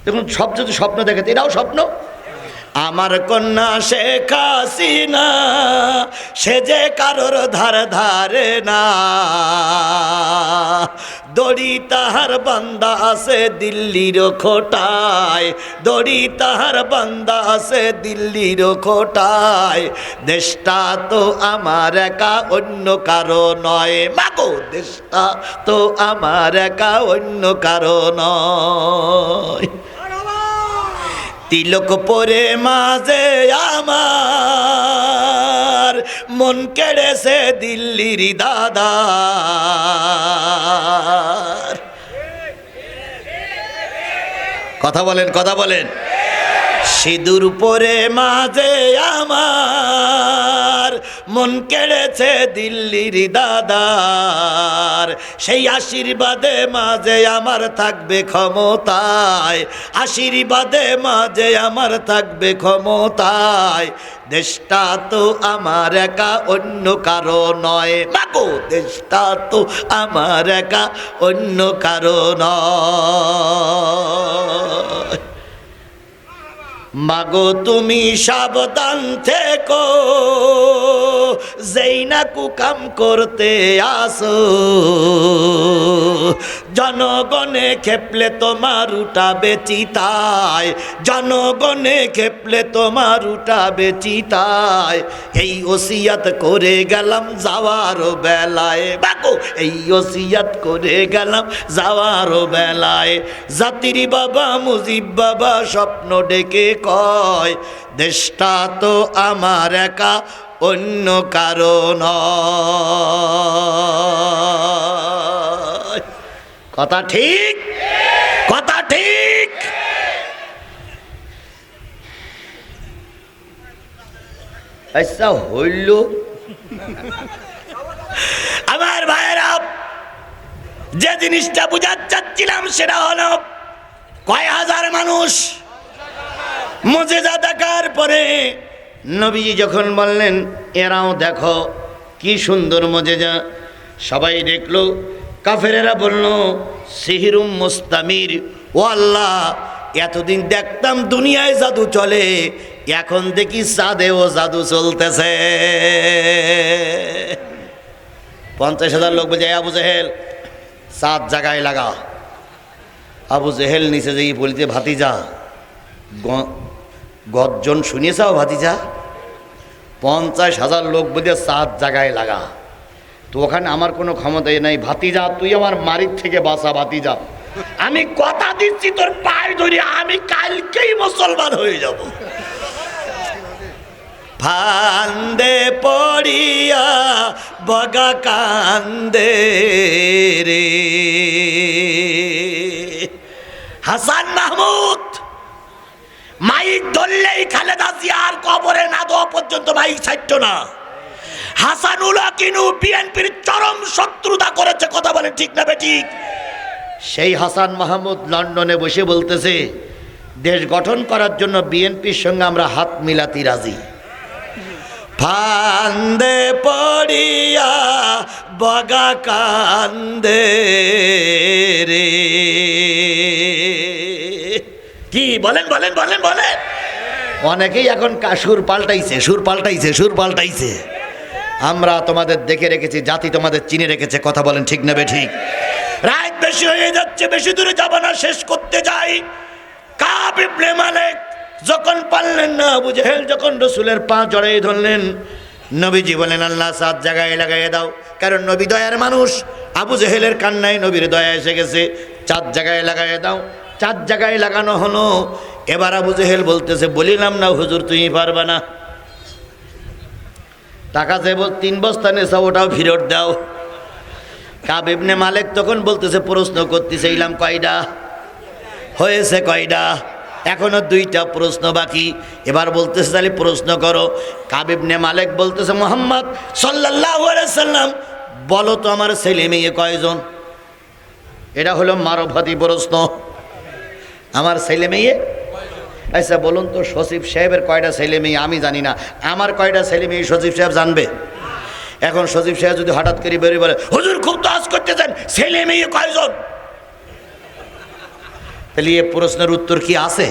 দেখুন, সব যদি স্বপ্ন দেখে, এটাও স্বপ্ন। আমার কন্যা শেখ হাসিনা, সে যে কারোর ধার ধারে না, দড়ি তাহার বান্দা আছে দিল্লির খোটায়, দড়ি তাহার বান্দা আছে দিল্লির খোটায়। দেশটা তো আমার একা অন্য কারো নয়। মাগো, দেশটা তো আমার একা অন্য কারো নয়। তিলক পরে মাঝে আমার মন কেড়েছে দিল্লির দাদার। কথা বলেন, কথা বলেন। সিঁদুর পরে মাঝে আমার মন কেড়েছে দিল্লির দাদার। সেই আশীর্বাদে মাঝে আমার থাকবে ক্ষমতায়, আশীর্বাদে মাঝে আমার থাকবে ক্ষমতায়। দেশটা তো আমার একা অন্য কারো নয়। মাগো, দেশটা তো আমার একা অন্য কারো নয়। মাগো, তুমি সাবধান থেকো, যেই না কুকাম করতে আসো। জনগণে খেপলে তোমার উঠাবে চিতায়, জনগণে খেপলে তোমার উঠাবে চিতায়। এই ওসিয়াত করে গেলাম যাওয়ার বেলায়। মাগো, এই ওসিয়াত করে গেলাম যাওয়ার বেলায়। জাতির বাবা মুজিব বাবা স্বপ্ন ডেকে কয়, দেশটা তো আমার একা অন্য কারো নয়। কথা ঠিক, কথা ঠিক। আচ্ছা হইল। আমার ভাইয়েরা, যে জিনিসটা বুঝাতে চাচ্ছি যাচ্ছিলাম সেটা হলো কয় হাজার মানুষ মুজিজা দেখার পরে নবীজি যখন বললেন এরাও দেখো কি সুন্দর মুজিজা, সবাই দেখলো। কাফেরেরা বলল সিহিরুম মুস্তামির, ও আল্লাহ এতদিন দেখতাম দুনিয়ায় জাদু চলে, এখন দেখি চাঁদেও জাদু চলতেছে। 50,000 লোক বলছে আবু জেহেল চাঁদ জায়গায় লাগা। আবু জেহেল নিচে যেই বলতে ভাতিজা গর্জন শুনিয়েছাও ভাতিজা, 50,000 লোক বলতে চাঁদ জায়গায় লাগা। তো ওখানে আমার কোনো ক্ষমতাই নাই, ভাতিজা তুই আমার মারির থেকে বাঁচা ভাতিজা, আমি কথা দিচ্ছি তোর পায়ে ধরে আমি কালকেই মুসলমান হয়ে যাব। ফান্দে পড়িয়া বগা কান্দে রে। হাসান মাহমুদ মাইক ধরলেই খালেদা জিয়ার কবরে না দেওয়া পর্যন্ত মাইক ছাড়তো না। হাসানুল্লাহ কিনু বিএনপির চরম শত্রুতা করেছে, কথা বলে ঠিক না বেঠিক? সেই হাসান মাহমুদ লন্ডনে বসে বলতেছে দেশ গঠন করার জন্য বিএনপির সঙ্গে আমরা হাত মিলাতে রাজি। ফান্দে পড়িয়া বগা কান্দে রে। কি বলেন বলেন বলেন বলেন? অনেকেই এখন সুর পাল্টাইছে, সুর পাল্টাইছে, সুর পাল্টাইছে। আমরা তোমাদের দেখে রেখেছি, জাতি তোমাদের চিনে রেখেছে, কথা বলেন ঠিক না বেঠিক? রাত বেশি হয়ে যাচ্ছে, বেশি দূরে যাব না, শেষ করতে যাই। কাব ইবনে মালিক যখন পারলেন না, আবু জেহেল যখন রসুলের পা জড়াই ধরলেন, নবীজি বলেন আল্লাহ সাত জায়গায় লাগাইয়ে দাও, কারণ নবী দয়ার মানুষ। আবু জেহেলের কান্নায় নবীর দয়া এসে গেছে, 4 জায়গায় লাগাইয়ে দাও। 4 জায়গায় লাগানো হলো। এবার আবু জেহেল বলতেছে বলিলাম না হুজুর তুমি পারবা না, টাকা যে 3 বস্তা নেছা ওটাও ফেরত দাও। কাব ইবনে মালিক তখন বলতেছে প্রশ্ন করতেছিলাম কয়টা হয়েছে, কয়টা? এখনো 2টা প্রশ্ন বাকি। এবার বলতেছে তাহলে প্রশ্ন করো। কাব ইবনে মালিক বলতেছে মুহাম্মদ সাল্লাল্লাহু আলাইহি সাল্লাম বলো তো আমার ছেলে মেয়ে কয়জন? এটা হলো মারফতি প্রশ্ন, আমার ছেলে মেয়ে। আচ্ছা বলুন তো সচিব সাহেবের কয়টা ছেলে মেয়ে? আমি জানি না, আমার কয়টা ছেলে মেয়ে সচিব সাহেব জানবে? এখন সচিব সাহেব যদি হঠাৎ করে বেরিয়ে বলে হুজুর খুব তো আজ করতেছেন, ছেলে মেয়ে কয়জন? তাহলে এ প্রশ্নের উত্তর কি আছে?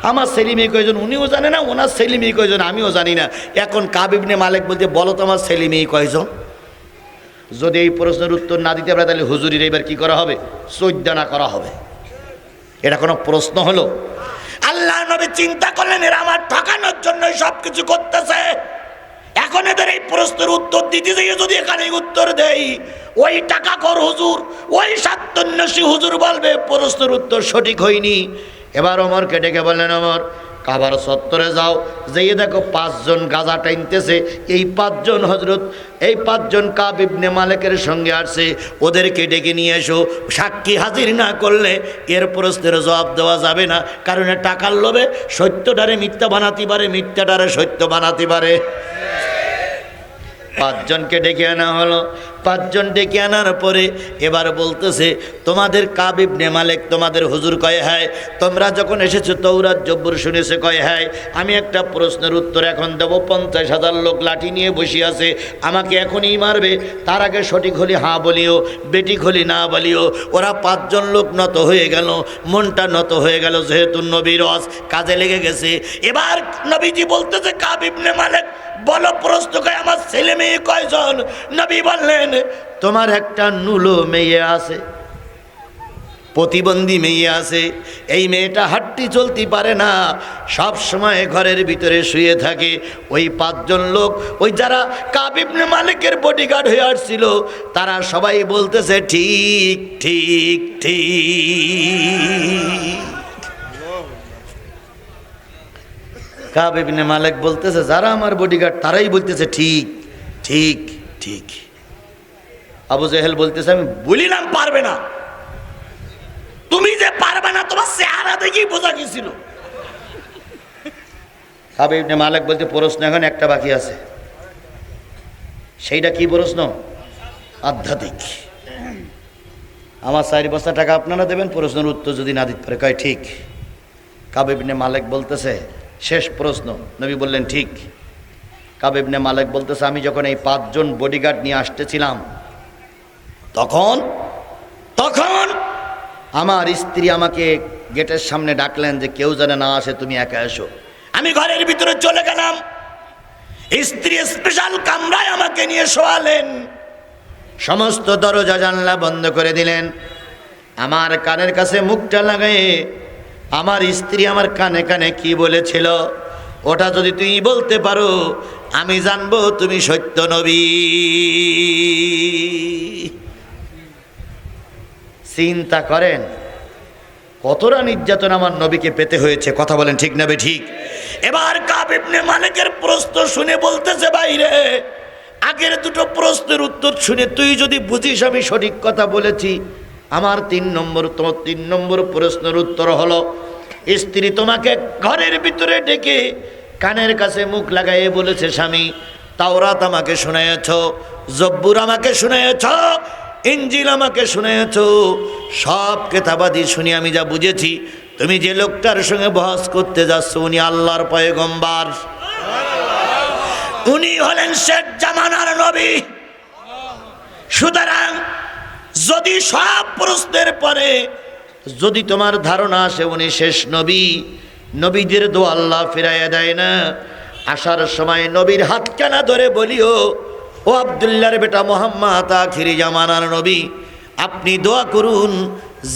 আমার ছেলে মেয়ে কয়জন উনিও জানে না, ওনার ছেলে মেয়ে কয়জন আমিও জানি না। এখন কাব ইবনে মালিক বলতে বলো তো আমার ছেলে মেয়ে কয়জন? যদি এই প্রশ্নের উত্তর না দিতে পারে তাহলে হুজুরির এবার কি করা হবে? চৈদ্দানা করা হবে। এটা কোনো প্রশ্ন হলো? আল্লাহ নবী চিন্তা করলেন এরা আমার ঠকানোর জন্য সব কিছু করতেছে। এখন এদের এই প্রশ্নের উত্তর দিতে গিয়ে যদি এখানে উত্তর দেই ওই টাকা কর হুজুর, ওই সাত্তন্যাসী হুজুর বলবে প্রশ্নের উত্তর সঠিক হয়নি। এবার ওমরকে ডেকে বললেন ওমর কাবার চত্বরে যাও, যেয়ে দেখো 5 জন গাজা টাইনতেছে। এই 5 জন হজরত, এই 5 জন কাব ইবনে মালিকের সঙ্গে আসছে, ওদেরকে ডেকে নিয়ে এসো। সাক্ষী হাজির না করলে এর প্রশ্নের জবাব দেওয়া যাবে না, কারণ টাকার লোভে সত্যটারে মিথ্যা বানাতে পারে, মিথ্যাটারে সত্য বানাতে পারে। 5 জনকে ডেকে আনা হলো। 5 জন ডেকে আনার পরে এবার বলতেছে তোমাদের কাব ইবনে মালিক তোমাদের হুজুর কয় হ্যাঁ, তোমরা যখন এসেছো তৌরাত জব্বর শুনেছে কয় হ্যাঁ। আমি একটা প্রশ্নের উত্তর এখন দেবো। 50,000 লোক লাঠি নিয়ে বসে আছে, আমাকে এখনই মারবে, তার আগে সঠিক হলি হ্যাঁ বলিও, বেঠিক হলি না বলিও। ওরা 5 জন লোক নত হয়ে গেল, মনটা নত হয়ে গেল, যেহেতু নবীর ওয়াজ কাজে লেগে গেছে। এবার নবীজি বলতেছে কাব ইবনে মালিক বলো প্রশ্ন কয় আমার ছেলে মেয়ে কয়জন? নবী বললেন তোমার একটা নুলো মেয়ে আছে, প্রতিবন্ধী মেয়ে আছে। এই মেয়েটা হাঁটতে চলতে পারে না, সব সময় ঘরের ভিতরে শুয়ে থাকে। ওই 5 জন লোক, ওই যারা কাব ইবনে মালিকের বডিগার্ড হয়ে আসছিল, তারা সবাই বলতেছে ঠিক ঠিক ঠিক। কাব ইবনে মালিক বলতেছে যারা আমার বডিগার্ড তারাই বলতেছে ঠিক ঠিক ঠিক। আবু জেহেল বলতেছে আমি বলিলাম পারবে না, তুমি যে পারবে না তোমার চেহারা দেখেই বোঝা গেছিল। কাব ইবনে মালিক বলতে প্রশ্ন এখন একটা বাকি আছে। সেইটা কি প্রশ্ন? আধ্যাত্মিক। আমার 4 বস্তা টাকা আপনারা দেবেন, প্রশ্নের উত্তর যদি না দিতে পারে। কয় ঠিক। কাব ইবনে মালিক বলতেছে, শেষ প্রশ্ন, নবী বললেন ঠিক। কাব ইবনে মালিক বলতেছে, আমি যখন এই 5 জন বডিগার্ড নিয়ে আসতেছিলাম তখন আমার স্ত্রী আমাকে গেটের সামনে ডাকলেন যে কেউ যেন না আসে, তুমি একা এসো। আমি ঘরের ভিতরে চলে গেলাম, স্ত্রী স্পেশাল কামরায় আমাকে নিয়ে শোয়ালেন, সমস্ত দরজা জানলা বন্ধ করে দিলেন। আমার কানের কাছে মুখটা লাগায়ে আমার স্ত্রী আমার কানে কানে কি বলেছিল ওটা যদি তুমি বলতে পারো আমি জানবো তুমি সত্য নবী। চিন্তা করেন কতটা নির্যাতন আমার নবীকে পেতে হয়েছে। কথা বলেন ঠিক না ঠিক? এবার কাব ইবনে মালিকের প্রশ্ন শুনে বলতেছে, বাইরে আগের দুটো প্রশ্নের উত্তর শুনে তুই যদি বুঝিস আমি সঠিক কথা বলেছি, আমার 3 নম্বর প্রশ্নের উত্তর হলো স্ত্রী তোমাকে ঘরের ভিতরে ডেকে কানের কাছে মুখ লাগাইয়ে বলেছে, স্বামী তাওরাত আমাকে শুনিয়েছ, জব্বুর আমাকে শুনিয়েছ, ইনজিল আমাকে শুনিয়েছ, সব কিতাবাদি শুনি আমি যা বুঝেছি তুমি যে লোকটার সঙ্গে বহস করতে যাচ্ছ উনি আল্লাহর পয়গম্বর, উনি হলেন শেষ জামানার নবী। সুতরাং যদি সব প্রশ্নের পরে যদি তোমার ধারণা আসে উনি শেষ নবী, নবীদের দোয়া আল্লাহ ফিরাইয়া দেয় না, আসার সময় নবীর হাতখানা ধরে বলিও, ও আব্দুল্লাহর বেটা মুহাম্মদ আখিরি জামানার নবী, আপনি দোয়া করুন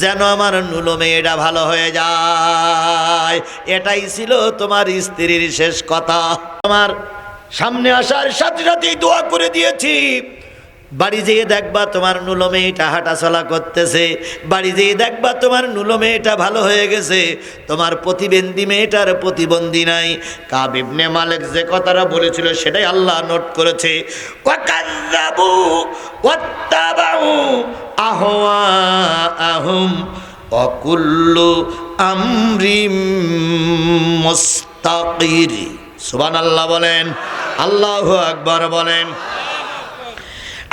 যেন আমার নুলো মেয়েটা ভালো হয়ে যায়। এটাই ছিল তোমার স্ত্রীর শেষ কথা। আমার সামনে আসার সাথে সাথেই দোয়া করে দিয়েছি, বাড়ি যেয়ে দেখবা তোমার নুলো মেয়েটা হাঁটা চলা করতেছে, বাড়ি যেয়ে দেখবা তোমার নুলো মেয়েটা ভালো হয়ে গেছে, তোমার প্রতিবন্ধী মেয়েটার প্রতিবন্ধী নাই। কাব ইবনে মালিক যে কথাটা বলেছিল সেটাই আল্লাহ নোট করেছে, ওয়াকাযাবু ওয়াত্তাবাউ আহওয়াআহুম ওয়া কুল্লু আমরিম মুস্তাকির। সুবহানাল্লাহ বলেন, আল্লাহু আকবার বলেন।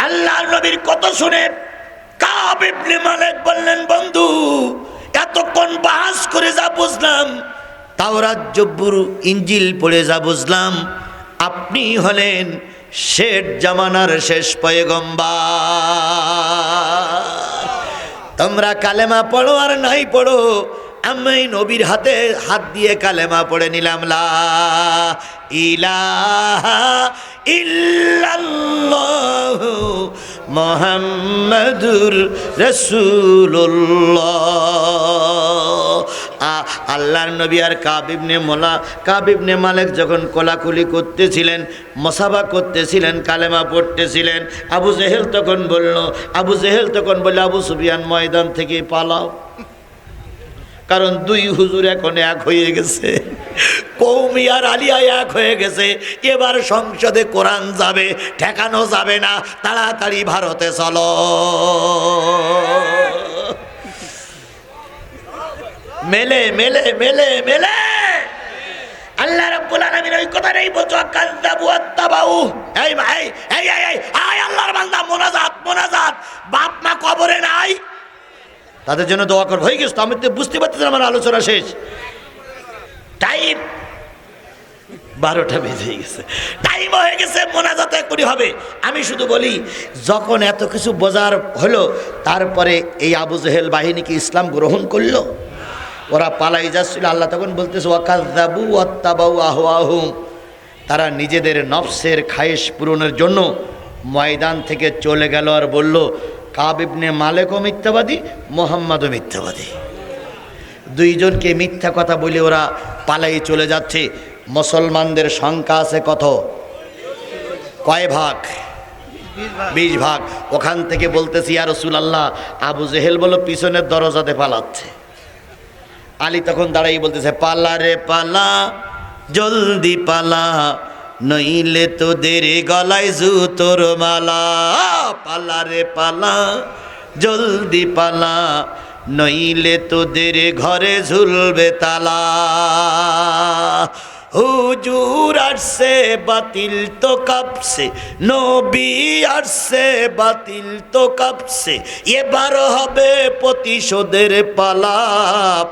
আল্লাহর নবীর কথা শুনে কাব ইবনে মালিক বললেন, বন্ধু এতক্ষণ বাহাস করে যা বুঝলাম, তাওরাত জব্বুর ইনজিল পড়ে যা বুঝলাম, আপনি হলেন শেষ জামানার শেষ পয়গম্বর। তোমরা কালেমা পড়ো আর নাই পড়ো, আমি নবীর হাতে হাত দিয়ে কালেমা পড়ে নিলাম, লা ইলাহা ইল্লাল্লাহু মুহাম্মাদুর রাসূলুল্লাহ। আল্লাহর নবী আর কাব ইবনে মালিক যখন কোলাকুলি করতেছিলেন, মুসাফা করতেছিলেন, কালেমা পড়তেছিলেন, আবু জেহেল তখন বলল আবু সুফিয়ান ময়দান থেকে পালাও, কারণ 2 হুজুর এখন এক হয়ে গেছে, কওমি আর আলিয়া এক হয়ে গেছে, এবার সংসদে কোরআন যাবে, ঠেকানো যাবে না, তাড়াতাড়ি ভারতে চলো। মেলে মেলে মেলে মেলে আল্লাহ রাব্বুল আলামিন ওই কথাটাই বলছো, কাযযাবু ওয়াত্তাবাউ। এই ভাই এই আল্লাহর বান্দা মোনাজাত, বাপ মা কবরে নাই, তাদের জন্য দোয়া করব। হয়ে গেছে তো, আমি তো বুঝতে পারতেছি আমার আলোচনা শেষ, টাইম 12টা বেজে গেছে, টাইম হয়ে গেছে, মোনাজাতে করি হবে। আমি শুধু বলি যখন এত কিছু বোঝার হলো, তারপরে এই আবু জেহেল বাহিনীকে ইসলাম গ্রহণ করলো, ওরা পালাই যাচ্ছিল। আল্লাহ তখন বলতেছে, ওয়াকাযযাবু ওয়াত্তাবাউ আহওয়াহুম, তারা নিজেদের নফসের খায়েশ পূরণের জন্য ময়দান থেকে চলে গেল আর বলল, কাব ইবনে মালিকও মিথ্যাবাদী, মুহাম্মাদও মিথ্যাবাদী। 2 জনকে মিথ্যা কথা বলে ওরা পালাই চলে যাচ্ছে। মুসলমানদের সংখ্যা আছে কত? কয় ভাগ? 20 ভাগ। ওখান থেকে বলতেছি, ইয়া রাসূলুল্লাহ, আবু জেহেল বলো পিছনের দরজাতে পালাচ্ছে। আলী তখন দাঁড়াই বলতেছে, পালা রে পালা, জলদি পালা, নইলে তোদের গলায় জুতোর মালা। পালা রে পালা, জলদি পালা, নইলে তোদের ঘরে ঝুলবে তালা। হুজুর আসছে বাতিল তো কাঁপছে, নবী আসছে বাতিল তো কাঁপছে, এবার হবে প্রতিশোধের পালা,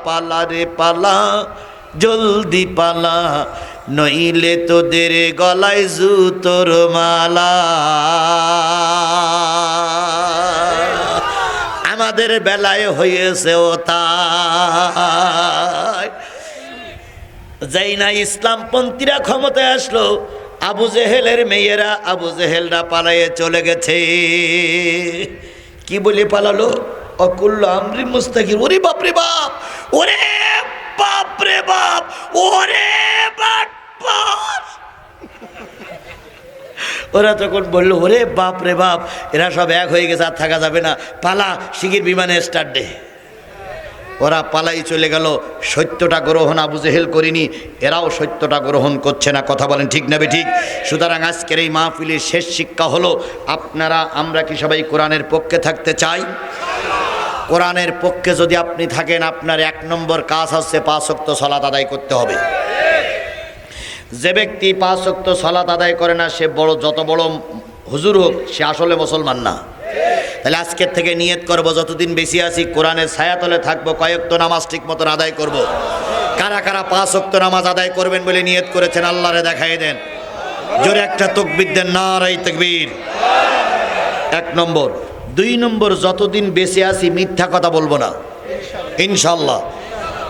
পালা রে পালা, জলদি পালা, নইলে তোদের গলায় জুতোর মালা। আমাদের বেলায় হয়েছে ও তাই। যেই না ইসলামপন্থীরা ক্ষমতায় আসলো, আবু জেহেলের মেয়েরা, আবু জেহেলরা পালাইয়ে চলে গেছে। কি বলে পালালো? অকুল্ল আমরি মুস্তাকির। ওরে বাপরে বাপ, ওরে বাপরে বাপ, ওরে বাটপার। ওরা তখন বললো ওরে বাপ রে বাপ, এরা সব এক হয়ে গেছে, আর থাকা যাবে না, পালা, শিগগির বিমানে স্টার্ট দে। ওরা পালাই চলে গেল। সত্যটা গ্রহণ আবু জেহেল করিনি, এরাও সত্যটা গ্রহণ করছে না। কথা বলেন ঠিক না ঠিক? সুতরাং আজকের এই মাহফিলের শেষ শিক্ষা হলো, আপনারা আমরা কি সবাই কোরআনের পক্ষে থাকতে চাই? কোরআনের পক্ষে যদি আপনি থাকেন, আপনার 1 নম্বর কাজ হচ্ছে 5 ওয়াক্ত সালাত আদায় করতে হবে। যে ব্যক্তি 5 ওয়াক্ত সালাত আদায় করে না, সে বড়, যত বড় হুজুর হোক, সে আসলে মুসলমান না। তাহলে আজকের থেকে নিয়ত করব, যতদিন বেশি আছি কোরআনের ছায়াতলে থাকবো, কয়েক ওয়াক্ত নামাজ ঠিক মতন আদায় করব। কারা কারা 5 ওয়াক্ত নামাজ আদায় করবেন বলে নিয়ত করেছেন, আল্লাহরে দেখাই দেন। জোরে একটা তাকবীর দেন, নারায়ে তাকবীর। 1 নম্বর। 2 নম্বর, যতদিন বেঁচে আছি মিথ্যা কথা বলবো না ইনশাআল্লাহ।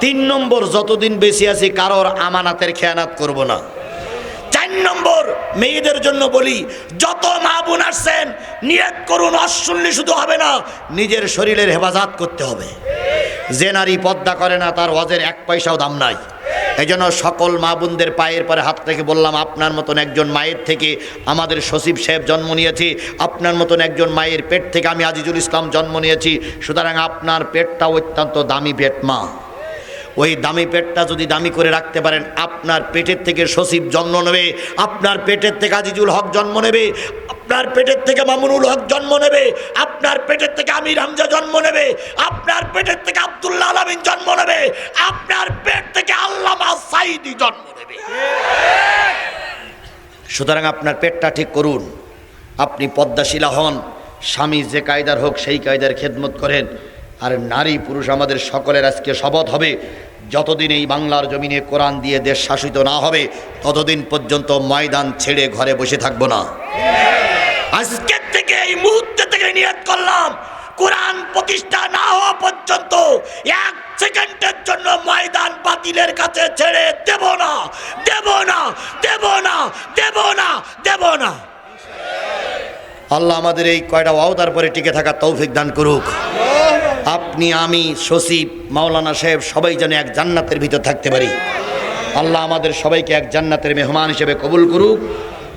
3 নম্বর, যতদিন বেঁচে আছি কারোর আমানাতের খেয়ানাত করব না। 4 নম্বর, মেয়েদের জন্য বলি, যত মা বোন আসছেন নিয়ত করুন, অশুনলে শুধু হবে না, নিজের শরীরের হেফাজত করতে হবে। যে নারী পর্দা করে না, তার হজের 1 পয়সাও দাম নাই। এই জন্য সকল মা বোনদের পায়ের পরে হাত রেখে বললাম, আপনার মতন একজন মায়ের থেকে আমাদের সচিব সাহেব জন্ম নিয়েছি, আপনার মতন একজন মায়ের পেট থেকে আমি আজিজুল ইসলাম জন্ম নিয়েছি। সুতরাং আপনার পেটটা অত্যন্ত দামি পেট মা। ওই দামি পেটটা যদি দামি করে রাখতে পারেন, আপনার পেটের থেকে সচিব জন্ম নেবে, আপনার পেটের থেকে আজিজুল হক জন্ম নেবে, আপনার পেটের থেকে মামুনুল হক জন্ম নেবে, আপনার পেটের থেকে আমির হামজা জন্ম নেবে, আপনার পেটের থেকে আব্দুল্লাহ আলামিন জন্ম নেবে, আপনার পেট থেকে আল্লামা সাইদি জন্ম নেবে। সুতরাং আপনার পেটটা ঠিক করুন, আপনি পদ্মাশীলা হন, স্বামী যে কায়দার হোক সেই কায়দার খেদমত করেন। আর নারী পুরুষ আমাদের সকলের আজকে শপথ হবে, যতদিন এই বাংলার জমিনে কোরআন দিয়ে দেশ শাসিত না হবে, ততদিন পর্যন্ত ময়দান ছেড়ে ঘরে বসে থাকবো না। আজকের থেকে, এই মুহূর্তে থেকে নিয়ত করলাম, কোরআন প্রতিষ্ঠা না হওয়া পর্যন্ত 1 সেকেন্ডের জন্য ময়দান বাতিলের কাছে ছেড়ে দেব না, দেব না, দেব না, দেব না, দেব না। আল্লাহ আমাদের এই কয়টা ওয়াদার পরে টিকে থাকার তৌফিক দান করুক। আপনি, আমি, সচিব, মাওলানা সাহেব সবাই যেন এক জান্নাতের ভিতর থাকতে পারি। আল্লাহ আমাদের সবাইকে এক জান্নাতের মেহমান হিসেবে কবুল করুক।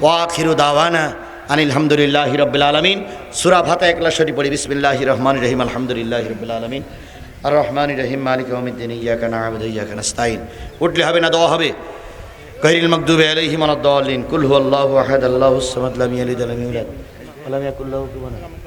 ওয়া আখিরু দাওয়ানা আনিল হামদুলিল্লাহি রাব্বিল আলামিন। সূরা ফাতিহা ইখলাস শরীফ পড়ি। বিসমিল্লাহির রহমানির রহিম, আলহামদুলিল্লাহি রাব্বিল আলামিন, আর রহমানির রহিম, মালিকি ইয়াউমিদ্দিন, ইয়্যাকা না'বুদু ওয়া ইয়্যাকা নাস্তাঈন। উঠলে হবে না, দোয়া হবে। গায়রিল মাগদুবি আলাইহিম ওয়ালাদ-দাল্লিন। কুল হুয়াল্লাহু আহাদ, আল্লাহুস সামাদ, লাম ইয়ালিদ ওয়া লাম ইউলাদ ওয়া লাম ইয়াকুল লাহু কুফুয়ান আহাদ।